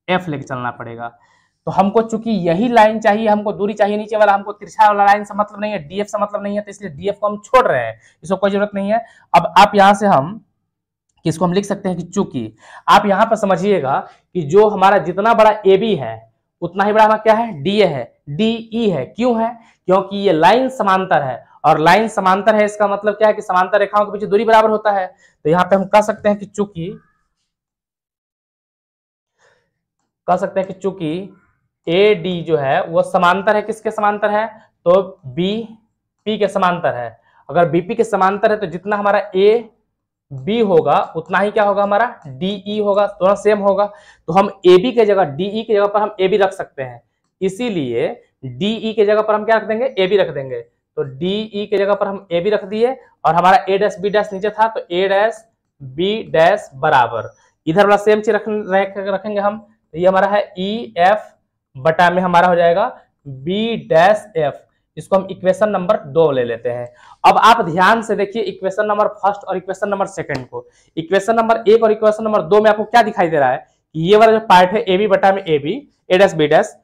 एफ लेके चलना पड़ेगा। तो हमको चूंकि यही लाइन चाहिए, हमको दूरी चाहिए नीचे वाला, हमको तिरछा वाला लाइन से मतलब नहीं है, डीएफ से मतलब नहीं है, तो इसलिए डीएफ को हम छोड़ रहे हैं, इसको कोई जरूरत नहीं है। अब आप यहां से हम किसको हम लिख सकते हैं कि चूंकि आप यहां पर समझिएगा कि जो हमारा जितना बड़ा ए बी है उतना ही बड़ा हमारा क्या है, डीए है, डीई है। क्यों है, क्योंकि ये लाइन समांतर है, और लाइन समांतर है इसका मतलब क्या है कि समांतर रेखाओं के बीच दूरी बराबर होता है। तो यहाँ पे हम कह सकते हैं कि चूंकि ए डी जो है वो समांतर है, किसके समांतर है, तो बी पी के समांतर है। अगर बीपी के समांतर है तो जितना हमारा ए बी होगा उतना ही क्या होगा, हमारा डीई होगा, दोनों सेम होगा। तो हम ए बी के जगह डीई की जगह पर हम ए बी रख सकते हैं। इसीलिए डी ई के जगह पर हम क्या रख देंगे, ए बी रख देंगे। तो डी ई के जगह पर हम ए बी रख दिए और हमारा ए डैश बी डैश नीचे था, तो ए डैश बी डैश बराबर इधर वाला सेम चीज रखेंगे हम। तो ये हमारा है ई एफ बटा में हमारा हो जाएगा बी डैश एफ। इसको हम इक्वेशन नंबर 2 ले लेते हैं। अब आप ध्यान से देखिए इक्वेशन नंबर फर्स्ट और इक्वेशन नंबर सेकंड को। इक्वेशन नंबर 1 और इक्वेशन नंबर 2 में आपको क्या दिखाई दे रहा है कि ये वाला जो पार्ट है ए बी बटा में A B, A dash B dash,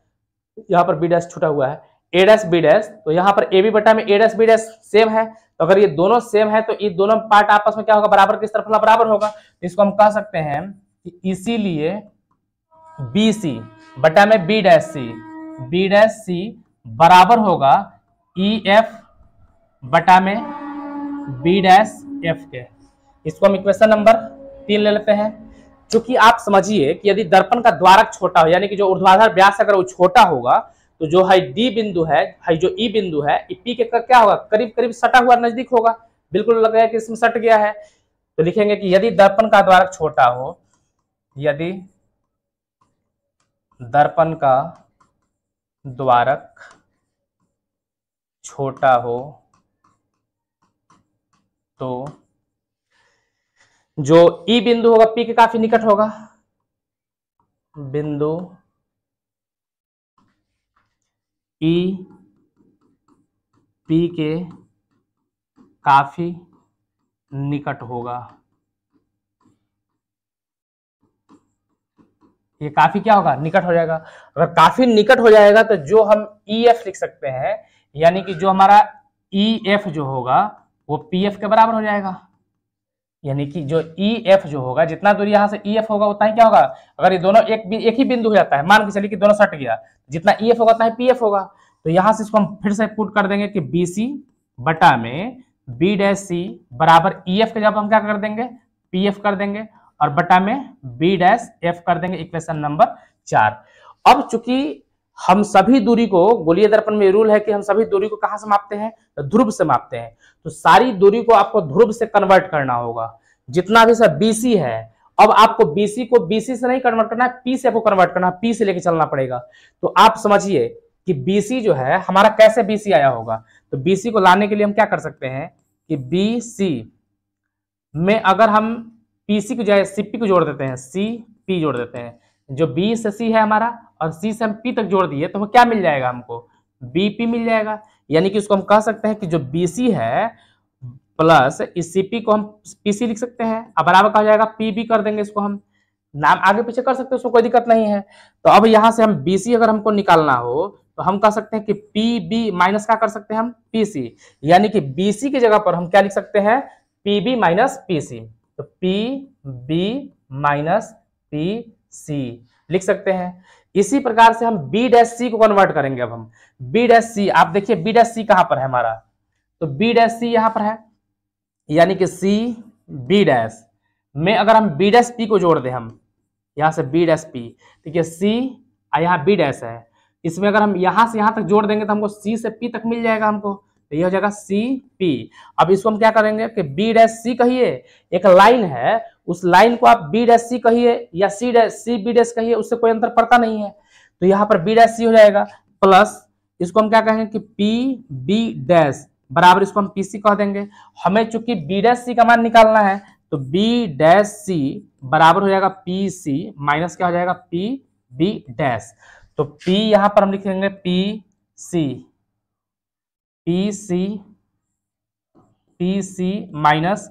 यहाँ पर बी डैश छूटा हुआ है, ए डैश बी डैश, तो यहाँ पर ए बी बटा में ए डैश बी डैश सेम है। तो अगर ये दोनों सेम है तो ये दोनों पार्ट आपस में क्या होगा, बराबर किस तरफ बराबर होगा। इसको हम कह सकते हैं कि इसीलिए बी सी बटा में बी डैश सी बराबर होगा ई एफ बटा में बी डैश एफ के। इसको हम इक्वेशन नंबर 3 ले लेते हैं। क्योंकि आप समझिए कि यदि दर्पण का द्वारक छोटा हो, यानी कि जो ऊर्ध्वाधर व्यास अगर वो छोटा होगा, तो जो है डी बिंदु है, जो ई बिंदु है, पी के क्या होगा, करीब करीब सटा हुआ नजदीक होगा, बिल्कुल लग रहा है कि इसमें सट गया है। तो लिखेंगे कि यदि दर्पण का द्वारक छोटा हो, यदि दर्पण का द्वारक छोटा हो तो जो ई बिंदु होगा पी के काफी निकट होगा, बिंदु ई पी के काफी निकट होगा। ये काफी क्या होगा, निकट हो जाएगा। अगर काफी निकट हो जाएगा तो जो हम ई एफ लिख सकते हैं, यानी कि जो हमारा ई एफ जो होगा वो पी एफ के बराबर हो जाएगा। यानी कि जो ई एफ जो होगा, जितना दूरी यहां से ई एफ होगा उतना ही क्या होगा, अगर ये दोनों एक ही बिंदु हो जाता है, मान के चलिए कि दोनों सट गया, जितना ई एफ होगा उतना ही पी एफ होगा। तो यहां से इसको हम फिर से पुट कर देंगे कि बी सी बटा में बी डैश सी बराबर ई एफ के जब हम क्या कर देंगे, पी एफ कर देंगे, और बटा में बी डैश एफ कर देंगे, इक्वेशन नंबर 4। अब चूंकि हम सभी दूरी को, गोलीय दर्पण में रूल है कि हम सभी दूरी को कहां से मापते हैं, तो ध्रुव से मापते हैं। तो सारी दूरी को आपको ध्रुव से कन्वर्ट करना होगा, जितना भी सब बीसी है। अब आपको बीसी को बीसी से नहीं कन्वर्ट करना है, पी से आपको कन्वर्ट करना है, पी से लेके चलना पड़ेगा। तो आप समझिए कि बीसी जो है हमारा कैसे बीसी आया होगा। तो बीसी को लाने के लिए हम क्या कर सकते हैं कि बीसी में अगर हम पीसी की जगह सीपी को जोड़ देते हैं, सी पी जोड़ देते हैं, जो बी से सी है हमारा और सी से हम पी तक जोड़ दिए, तो हमें क्या मिल जाएगा, हमको बीपी मिल जाएगा। यानी कि उसको हम कह सकते हैं कि जो बीसी है प्लस इस सीपी को हम पीसी लिख सकते हैं, अब बराबर कहा जाएगा पीबी कर देंगे। इसको हम नाम आगे पीछे कर सकते हैं, उसको कोई दिक्कत नहीं है। तो अब यहां से हम बीसी अगर हमको निकालना हो तो हम कह सकते हैं कि पीबी माइनस क्या कर सकते हैं हम, पीसी। यानी कि बीसी की जगह पर हम क्या लिख सकते हैं, पीबी माइनस पीसी। तो पीबी माइनस पीसी लिख सकते हैं। इसी प्रकार से हम बी डैश सी को कन्वर्ट करेंगे। अब हम बी डैश सी, आप देखिए बी डैश सी कहां पर है हमारा, तो बी डैश सी यहां पर है, यानी कि सी बी डैश में अगर हम बी डैश पी को जोड़ दें, हम यहां से बी डैश पी, देखिए सी यहाँ बी डैश है, इसमें अगर हम यहां से यहां तक जोड़ देंगे तो हमको सी से पी तक मिल जाएगा हमको, तो ये हो जाएगा सी पी। अब इसको हम क्या करेंगे कि बी डैश सी कहिए, एक लाइन है, उस लाइन को आप बी डैश सी कहिए या सी बी डैश कहिए, उससे कोई अंतर पड़ता नहीं है। तो यहाँ पर बी डैश सी हो जाएगा, प्लस इसको हम क्या कहेंगे कि पी बी डैश बराबर इसको हम पी सी कह देंगे। हमें चूंकि बी डैश सी का मान निकालना है, तो बी डैश सी बराबर हो जाएगा पी सी माइनस क्या हो जाएगा, पी बी डैश। तो पी यहां पर हम लिखेंगे P C, P C, P C minus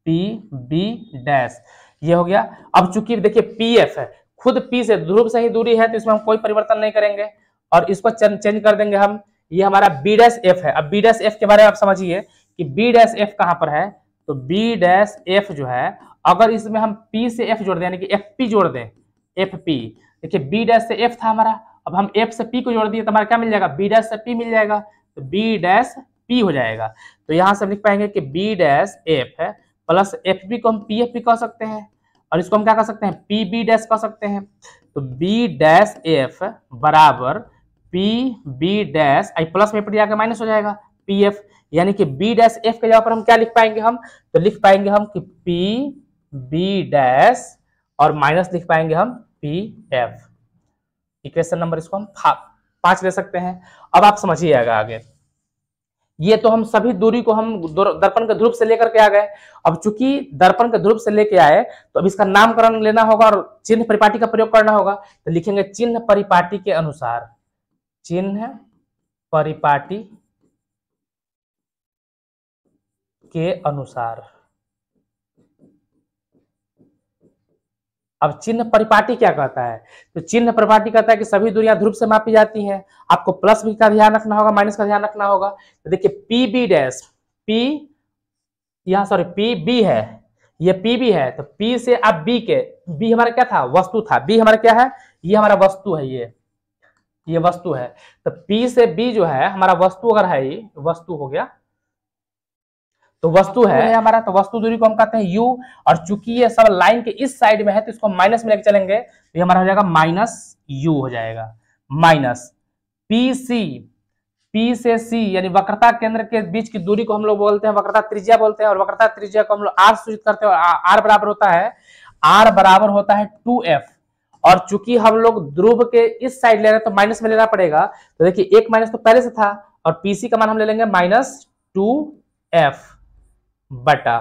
P B dash, ये हो गया। अब चूंकि देखिए पी एफ है, खुद पी से ध्रुव से ही दूरी है, तो इसमें हम कोई परिवर्तन नहीं करेंगे और इसको चेंज कर देंगे हम। ये हमारा बी डैश एफ है। अब बी डैश एफ के बारे में आप समझिए कि बी डैश एफ कहां पर है, तो बी डैश एफ जो है, अगर इसमें हम पी से एफ जोड़ दें, यानी कि एफ पी जोड़ दें, एफ पी, देखिए बी डैश से एफ था हमारा, अब हम एफ से पी को जोड़ दिए तो हमारा क्या मिल जाएगा, बी डैश से पी मिल जाएगा, तो बी डैश पी हो जाएगा। तो यहां से हम लिख पाएंगे कि बी डैश एफ है प्लस एफ बी को हम पी एफ भी कह सकते हैं, और इसको हम क्या कर सकते हैं, पी बी डैश कह सकते हैं। तो बी डैश एफ बराबर पी बी डैश, आई प्लस में जाकर माइनस हो जाएगा पी एफ, यानी कि बी डैश एफ के जगह पर हम क्या लिख पाएंगे, हम तो लिख पाएंगे हम कि पी बी डैश और माइनस लिख पाएंगे हम पी एफ। इक्वेशन नंबर इसको हम 5 ले सकते हैं। अब आप समझिएगा आगे, ये तो हम सभी दूरी को हम दर्पण के ध्रुव से लेकर के आ गए। अब चूंकि दर्पण के ध्रुव से लेके आए तो अब इसका नामकरण लेना होगा और चिन्ह परिपाटी का प्रयोग करना होगा। तो लिखेंगे चिन्ह परिपाटी के अनुसार, चिन्ह परिपाटी के अनुसार। अब चिन्ह परिपाटी क्या कहता है? तो चिन्ह परिपाटी कहता है कि सभी दूरियां ध्रुव से मापी जाती हैं। आपको प्लस भी का ध्यान रखना होगा, माइनस का ध्यान रखना होगा। तो देखिए पी बी डैश, पी यहाँ सॉरी पी बी है, ये पी बी है, तो पी से आप बी के, बी हमारा क्या था? वस्तु था। बी हमारा क्या है? ये हमारा वस्तु है, ये वस्तु है। तो पी से बी जो है हमारा वस्तु अगर है, ये वस्तु हो गया, तो वस्तु है हमारा, तो वस्तु दूरी को हम कहते हैं यू। और चूंकि ये सब लाइन के इस साइड में है तो इसको माइनस में लेके चलेंगे, तो ये हमारा हो जाएगा माइनस यू हो जाएगा। माइनस पी सी, पी से सी यानी वक्रता केंद्र के बीच की दूरी को हम लोग बोलते हैं वक्रता त्रिज्या बोलते हैं, और वक्रता त्रिज्या को हम लोग आर सूचित करते हैं। आर बराबर होता है, आर बराबर होता है 2f। और चूंकि हम लोग ध्रुव के इस साइड ले रहे हैं तो माइनस में लेना पड़ेगा। तो देखिए एक माइनस तो पहले से था, और पीसी का मान हम ले लेंगे -2f बटा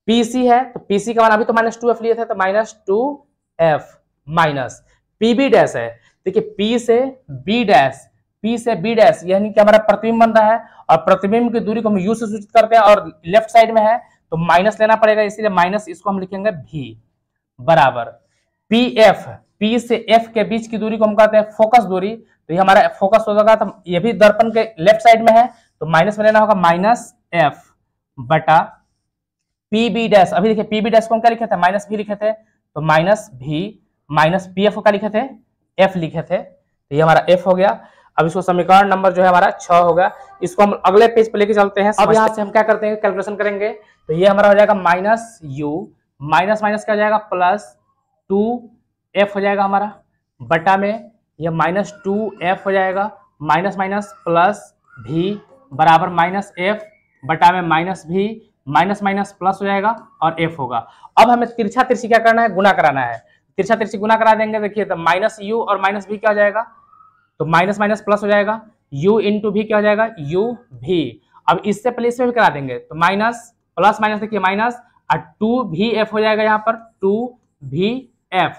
पीसी है, तो पीसी का मान अभी तो -2f लिए थे, तो -2f माइनस पीबी डैश है। देखिए पी से बी डैश, पी से बी डैश यानी कि हमारा प्रतिबिंब बन रहा है, और प्रतिबिंब की दूरी को हम यू से सूचित करते हैं, और लेफ्ट साइड में है तो माइनस लेना पड़ेगा, इसीलिए माइनस इसको हम लिखेंगे भी बराबर पी एफ, पी से एफ के बीच की दूरी को हम कहते हैं फोकस दूरी। तो ये हमारा फोकस हो जाएगा, तो ये भी दर्पण के लेफ्ट साइड में है तो माइनस में लेना होगा -f बटा पी बी डैश। अभी देखिए पी बी डैश को हम क्या लिखे थे? माइनस भी लिखे थे, तो माइनस भी माइनस पी एफ को क्या लिखे थे? एफ लिखे थे, तो ये हमारा एफ हो गया। अब इसको समीकरण नंबर जो है हमारा 6 होगा। इसको हम अगले पेज पे लेके चलते हैं। अब यहाँ से हम क्या करते हैं? कैलकुलेशन करेंगे, तो ये हमारा हो जाएगा माइनस यू, माइनस माइनस क्या हो जाएगा? +2f हो जाएगा हमारा, बटा में ये -2f हो जाएगा, माइनस माइनस प्लस भी बराबर -f बटा में -v, माइनस माइनस प्लस हो जाएगा और f होगा। अब हमें तिरछा तिरछी क्या करना है? गुना कराना है। तिरछा तिरछी गुना करा देंगे, देखिए तो -u और -v क्या हो जाएगा? तो माइनस माइनस प्लस हो जाएगा, u इंटू भी क्या हो जाएगा? u भी। अब इससे पहले इसमें भी करा देंगे, तो माइनस प्लस माइनस देखिए माइनस, और 2vf हो जाएगा यहाँ पर 2vf।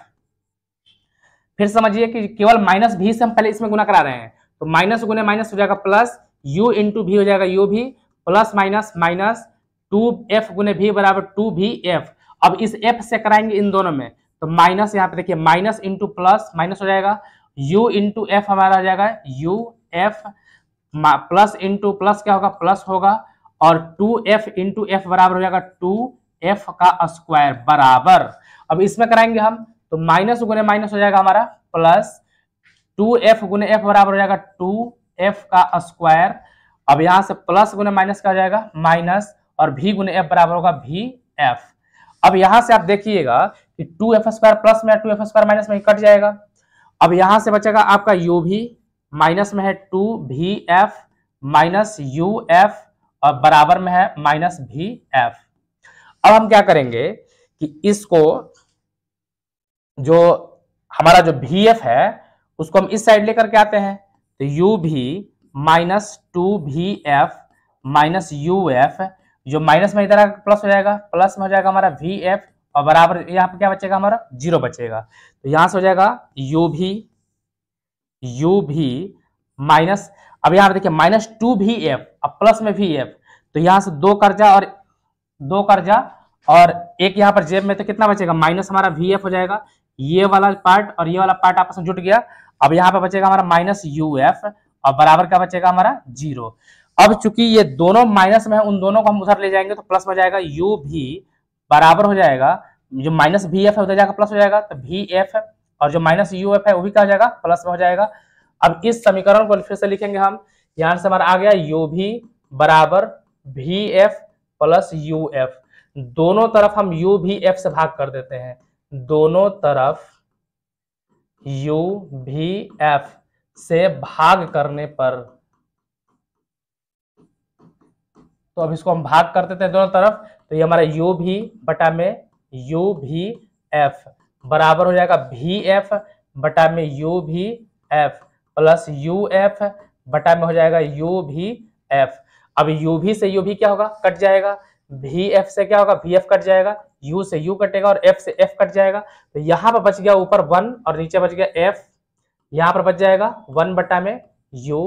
फिर समझिए कि केवल -v से हम पहले इसमें गुना करा रहे हैं, तो माइनस गुने माइनस हो जाएगा प्लस, u इंटू भी हो जाएगा u भी, प्लस माइनस माइनस 2f गुने v बराबर 2vf। अब इस f से कराएंगे इन दोनों में, तो माइनस यहाँ पे देखिए माइनस इंटू प्लस माइनस हो जाएगा, u इंटू एफ हमारा हो जाएगा uf, प्लस इंटू प्लस क्या होगा? प्लस होगा, और 2f इंटू एफ बराबर हो जाएगा 2f का स्क्वायर बराबर। अब इसमें कराएंगे हम, तो माइनस गुने माइनस हो जाएगा हमारा प्लस, 2f गुने एफ बराबर हो जाएगा 2f का स्क्वायर। अब यहां से प्लस गुने माइनस का हो जाएगा माइनस, और v गुने एफ बराबर होगा vf। अब यहां से आप देखिएगा कि 2f स्क्वायर प्लस में 2f स्क्वायर माइनस में कट जाएगा। अब यहां से बचेगा आपका u भी, माइनस में है 2vf माइनस uf, और बराबर में है -vf। अब हम क्या करेंगे कि इसको जो हमारा जो vf है उसको हम इस साइड लेकर के आते हैं, तो u भी -2vf माइनस uf, जो माइनस में इधर प्लस हो जाएगा, प्लस में हो जाएगा हमारा vf, और बराबर यहाँ पे क्या बचेगा? हमारा 0 बचेगा। तो यहां से हो जाएगा u भी माइनस, अब यहाँ पे देखिए -2vf, अब प्लस में vf, तो यहाँ से 2 कर्जा और 2 कर्जा और एक यहाँ पर जेब में, तो कितना बचेगा? माइनस हमारा vf हो जाएगा, ये वाला पार्ट और ये वाला पार्ट आपस में जुट गया। अब यहाँ पे बचेगा हमारा -uf, और बराबर क्या बचेगा? हमारा 0। अब चूंकि ये दोनों माइनस में है, उन दोनों को हम उधर ले जाएंगे तो प्लस में जाएगा, u भी बराबर हो जाएगा, जो -vf है उधर जाकर प्लस हो जाएगा, तो vf, और जो -uf है वो भी क्या हो जाएगा? प्लस में हो जाएगा। अब इस समीकरण को फिर से लिखेंगे हम, यहां से हमारा आ गया u भी बराबर vf प्लस uf। दोनों तरफ हम u भी f से भाग कर देते हैं, दोनों तरफ u भी f से भाग करने पर, तो अब इसको हम भाग कर देते हैं दोनों तरफ, तो ये हमारा u भी बटा में u भी f बराबर हो जाएगा vf बटा में u भी f प्लस यू एफ बटा में हो जाएगा यू भी एफ। अब यू भी से यू भी क्या होगा, कट जाएगा, वी एफ से क्या होगा, वी एफ कट जाएगा, यू से यू कटेगा और एफ से एफ कट जाएगा। तो यहाँ पर बच गया ऊपर 1 और नीचे बच गया एफ। यहाँ पर बच जाएगा 1 बटा में यू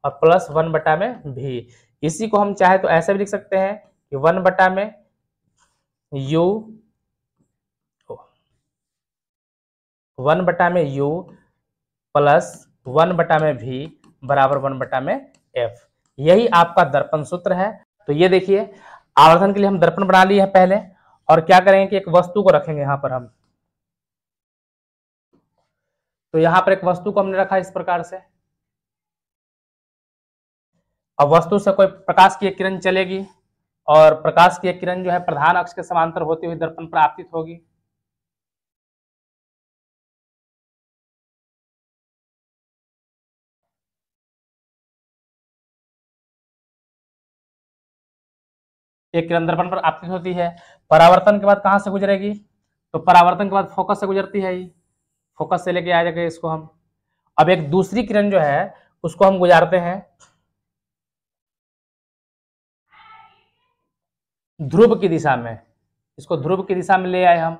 और प्लस 1 बटा में भी। इसी को हम चाहे तो ऐसे भी लिख सकते हैं कि 1 बटा में यू 1 बटा में यू प्लस 1 बटा में भी बराबर 1 बटा में एफ। यही आपका दर्पण सूत्र है। तो ये देखिए आवर्धन के लिए हम दर्पण बना लिए हैं पहले, और क्या करेंगे कि एक वस्तु को रखेंगे यहाँ पर हम। तो यहाँ पर एक वस्तु को हमने रखा इस प्रकार से। अब वस्तु से कोई प्रकाश की एक किरण चलेगी और प्रकाश की एक किरण जो है प्रधान अक्ष के समांतर होती हुई दर्पण पर आपतित होगी। एक किरण दर्पण पर आपतित होती है, परावर्तन के बाद कहां से गुजरेगी, तो परावर्तन के बाद फोकस से गुजरती है। फोकस से लेके आ जाएगा इसको हम। अब एक दूसरी किरण जो है उसको हम गुजारते हैं ध्रुव की दिशा में, इसको ध्रुव की दिशा में ले आए हम,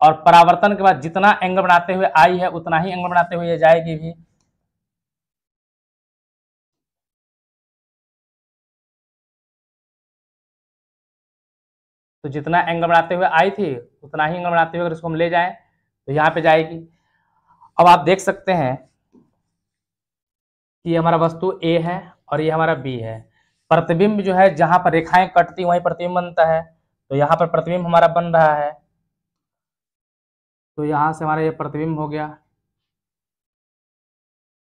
और परावर्तन के बाद जितना एंगल बनाते हुए आई है उतना ही एंगल बनाते हुए ये जाएगी भी। तो जितना एंगल बनाते हुए आई थी उतना ही एंगल बनाते हुए अगर इसको हम ले जाएं तो यहाँ पे जाएगी। अब आप देख सकते हैं कि ये हमारा वस्तु ए है और ये हमारा बी है। प्रतिबिंब जो है जहां पर रेखाएं कटती वहीं प्रतिबिंब बनता है। तो यहाँ पर प्रतिबिंब हमारा बन रहा है, तो यहां से हमारा ये प्रतिबिंब हो गया।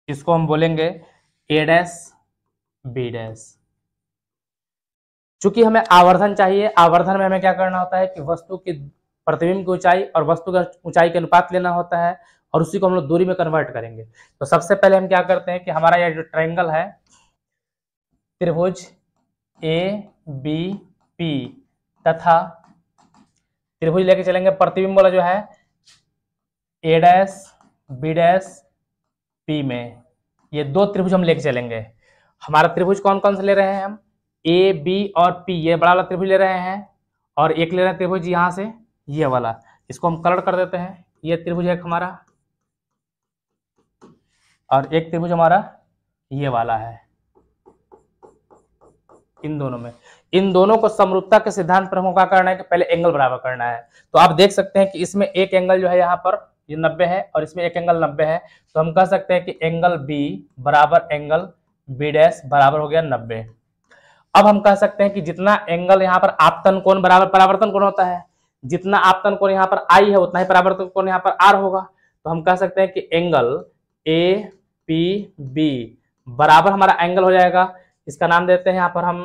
इसको हम बोलेंगे ए डैश बी डैश। चूंकि हमें आवर्धन चाहिए, आवर्धन में हमें क्या करना होता है कि वस्तु की प्रतिबिंब की ऊंचाई और वस्तु की ऊंचाई के अनुपात लेना होता है, और उसी को हम लोग दूरी में कन्वर्ट करेंगे। तो सबसे पहले हम क्या करते हैं कि हमारा यह जो ट्रायंगल है त्रिभुज ए बी पी तथा त्रिभुज लेके चलेंगे प्रतिबिंब वाला जो है ए डैश बी डैश पी में, ये दो त्रिभुज हम लेके चलेंगे। हमारा त्रिभुज कौन कौन से ले रहे हैं हम, ए बी और पी, ये बड़ा वाला त्रिभुज ले रहे हैं, और एक ले रहे हैं त्रिभुज यहाँ से ये वाला। इसको हम कलर कर देते हैं, ये त्रिभुज है हमारा और एक त्रिभुज हमारा ये वाला है। इन दोनों में, इन दोनों को समरूपता के सिद्धांत पर हमको क्या करना है कि पहले एंगल बराबर करना है। तो आप देख सकते हैं कि इसमें एक एंगल जो है यहाँ पर ये 90 है और इसमें एक एंगल 90 है। तो हम कह सकते हैं कि एंगल बी बराबर एंगल बी डैश बराबर हो गया 90। अब हम कह सकते हैं कि जितना एंगल यहाँ पर आपतन कोण बराबर परावर्तन कोण होता है, जितना आपतन कोण यहाँ पर आई है उतना ही परावर्तन कोण यहाँ पर आर होगा। तो हम कह सकते हैं कि एंगल ए पी बी बराबर हमारा एंगल हो जाएगा, इसका नाम देते हैं यहाँ पर हम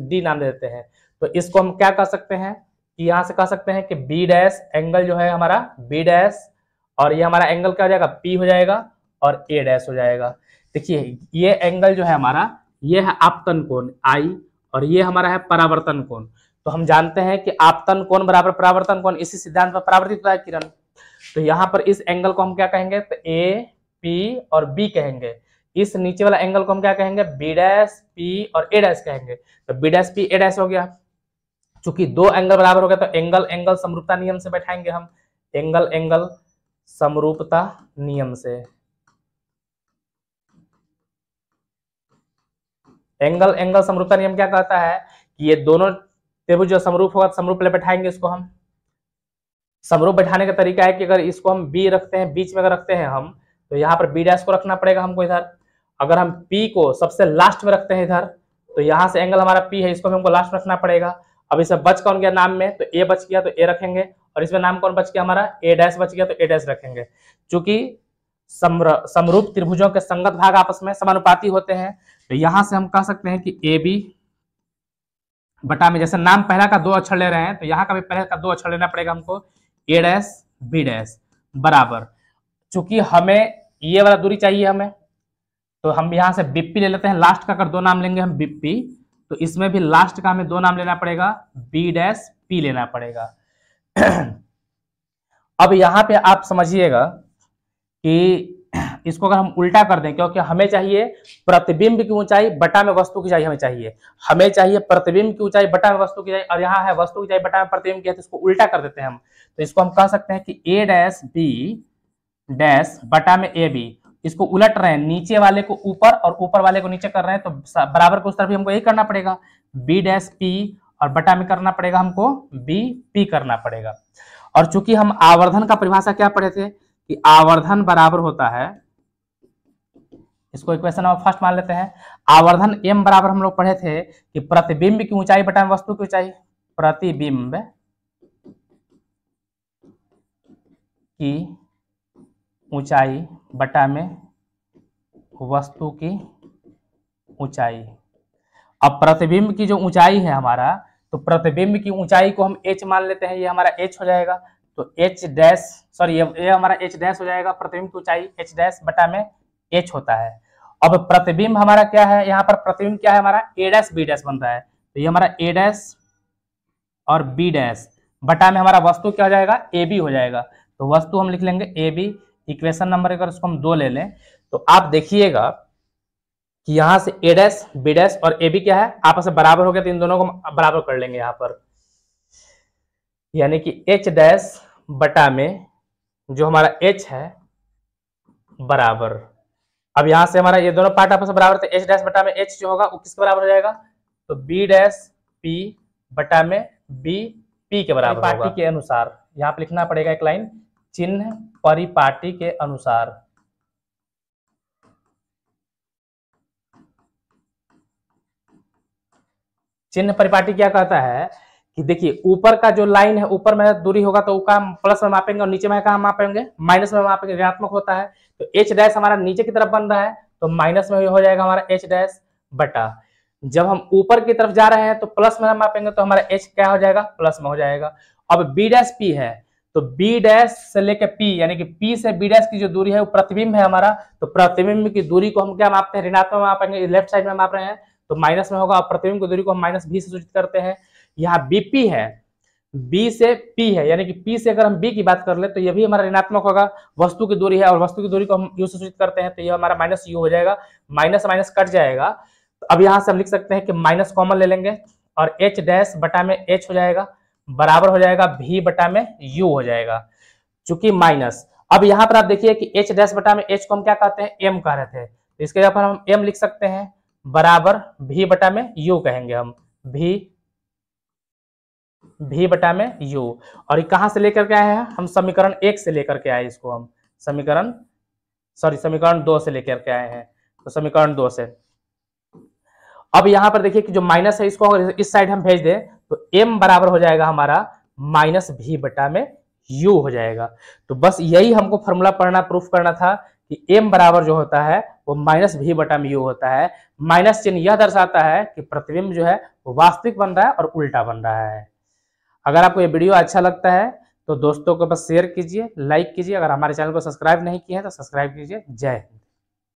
डी नाम देते हैं। तो इसको हम क्या कह सकते हैं कि यहाँ से कह सकते हैं कि बी डैश एंगल जो है हमारा बी डैश, और ये हमारा एंगल क्या हो जाएगा पी हो जाएगा और ए डैश हो जाएगा। देखिए ये एंगल जो है हमारा ये है आपतन कोण आई और ये हमारा है परावर्तन कोण। तो हम जानते हैं कि आपतन कोण बराबर परावर्तन कोण, इसी सिद्धांत पर परावर्तित होता है किरण। तो यहाँ पर इस एंगल को हम क्या कहेंगे, तो ए पी और बी कहेंगे। इस नीचे वाला एंगल को हम क्या कहेंगे, बी डैश पी और ए डैश कहेंगे। तो B dash P A dash हो गया। चूंकि दो एंगल बराबर हो गया तो एंगल एंगल समरूपता नियम से बैठाएंगे हम, एंगल एंगल समरूपता नियम से। एंगल एंगल समरूपता नियम क्या कहता है कि ये दोनों त्रिभुज जो समरूप होगा समरूप ले बैठाएंगे इसको हम। समरूप बैठाने का तरीका है कि अगर इसको हम बी रखते हैं बीच में अगर रखते हैं हम, तो यहाँ पर बी डैश को रखना पड़ेगा हमको इधर। अगर हम पी को सबसे लास्ट में रखते हैं इधर, तो यहाँ से एंगल हमारा पी है, इसको हमको लास्ट में रखना पड़ेगा। अब इसे बच कौन गया नाम में, तो ए बच गया तो ए रखेंगे, और इसमें नाम कौन बच गया हमारा ए डैश बच गया तो ए डैश रखेंगे। चूंकि समरूप त्रिभुजों के संगत भाग आपस में समानुपाती होते हैं, तो यहां से हम कह सकते हैं कि ए बी बटा में, जैसे नाम पहला का 2 अक्षर ले रहे हैं तो यहाँ का भी पहले का 2 अक्षर लेना पड़ेगा हमको, ए डैश बी डैश बराबर। चूंकि हमें ये वाला दूरी चाहिए हमें, तो हम यहाँ से बीपी ले लेते हैं। लास्ट का अगर 2 नाम लेंगे हम बीपी, तो इसमें भी लास्ट का हमें 2 नाम लेना पड़ेगा, बी डैश पी लेना पड़ेगा। अब यहाँ पे आप समझिएगा कि इसको अगर हम उल्टा कर दें, क्योंकि हमें चाहिए प्रतिबिंब की ऊंचाई बटा में वस्तु की ऊंचाई, हमें चाहिए प्रतिबिंब की ऊंचाई बटा में वस्तु की ऊंचाई, और यहाँ है वस्तु की ऊंचाई बटा में प्रतिबिंब की है, तो इसको उल्टा कर देते हैं हम। तो इसको हम कह सकते हैं कि ए डैश बी डैश बटा में ए बी। इसको उलट रहे हैं, नीचे वाले को ऊपर और ऊपर वाले को नीचे कर रहे हैं, तो बराबर को उस तरफ भी हमको यही करना पड़ेगा, बी डैश पी, और बटा में करना पड़ेगा हमको बी पी करना पड़ेगा। और चूंकि हम आवर्धन का परिभाषा क्या पढ़े थे कि आवर्धन बराबर होता है, इसको इक्वेशन नंबर फर्स्ट मान लेते हैं, आवर्धन m बराबर हम लोग पढ़े थे कि प्रतिबिंब की ऊंचाई बटा में वस्तु की ऊंचाई, प्रतिबिंब की ऊंचाई बटा में वस्तु की ऊंचाई। अब प्रतिबिंब की जो ऊंचाई है हमारा, तो प्रतिबिंब की ऊंचाई को हम h मान लेते हैं, ये हमारा h हो जाएगा, तो h डैश सॉरी ये हमारा h डैश हो जाएगा, प्रतिबिंब की ऊंचाई h डैश बटा में h होता है। अब प्रतिबिंब हमारा क्या है, यहाँ पर प्रतिबिंब क्या है हमारा a डैश b डैश बन रहा है, तो ये हमारा a डैश और b डैश बटा में हमारा वस्तु क्या हो जाएगा ab हो जाएगा। तो वस्तु हम लिख लेंगे ab, इक्वेशन नंबर अगर उसको हम 2 ले लें तो आप देखिएगा कि यहां से a डैश b डैश और ab क्या है आपस में बराबर हो गया, तो इन दोनों को बराबर कर लेंगे यहाँ पर, यानी कि h डैश बटा में जो हमारा h है बराबर, अब यहां से हमारा ये दोनों पार्ट आपस में बराबर, तो h डैश बटा में h जो होगा वो किसके बराबर हो जाएगा, तो b डैश p बटा में b p के बराबर होगा। परिपाटी के अनुसार यहाँ पे लिखना पड़ेगा एक लाइन, चिन्ह परिपाटी के अनुसार। चिन्ह परिपाटी क्या कहता है कि देखिए ऊपर का जो लाइन है, ऊपर में दूरी होगा तो उसका हम प्लस में मापेंगे, और नीचे में कहाँ मापेंगे माइनस में मापेंगे, ऋणात्मक होता है, तो h डैश हमारा नीचे की तरफ बन रहा है तो माइनस में हो जाएगा हमारा h डैश बटा, जब हम ऊपर की तरफ जा रहे हैं तो प्लस में मापेंगे तो हमारा h क्या हो जाएगा प्लस में हो जाएगा। अब b डैश p है, तो b डैश से लेकर p यानी कि p से b डैश की जो दूरी है वो प्रतिबिंब है हमारा, तो प्रतिबिंब की दूरी को हम क्या मापते हैं ऋणात्मक में मापेंगे, लेफ्ट साइड में माप रहे हैं तो माइनस में होगा, और प्रतिबिंब की दूरी को हम माइनस b से सूचित करते हैं। यहाँ bp है, b से p है, यानी कि p से अगर हम b की बात कर ले तो ये भी हमारा ऋणात्मक होगा, वस्तु की दूरी है और वस्तु की दूरी को हम u से सूचित करते हैं, तो ये हमारा माइनस u हो जाएगा, माइनस माइनस कट जाएगा। तो अब यहाँ से हम लिख सकते हैं कि माइनस कॉमन ले लेंगे और h डैश बटा में h हो जाएगा, बराबर हो जाएगा v बटा में u हो जाएगा, चूंकि माइनस। अब यहाँ पर आप देखिए कि h डैश बटा में h को हम क्या कहते हैं m कह रहे थे, तो इसके जगह पर हम m लिख सकते हैं, बराबर v बटा में u कहेंगे हम, v बटा में u। और ये कहां से लेकर के आए हैं हम, समीकरण 1 से लेकर के आए, इसको हम समीकरण 2 से लेकर के आए हैं, तो समीकरण 2 से। अब यहां पर देखिए कि जो माइनस है इसको अगर इस साइड हम भेज दें तो m बराबर हो जाएगा हमारा माइनस v बटा में u हो जाएगा। तो बस यही हमको फॉर्मूला पढ़ना, प्रूफ करना था कि m बराबर जो होता है वो माइनस v बटा में u होता है। माइनस चिन्ह यह दर्शाता है कि प्रतिबिंब जो है वो वास्तविक बन रहा है और उल्टा बन रहा है। अगर आपको ये वीडियो अच्छा लगता है तो दोस्तों को बस शेयर कीजिए, लाइक कीजिए, अगर हमारे चैनल को सब्सक्राइब नहीं किए हैं तो सब्सक्राइब कीजिए। जय हिंद।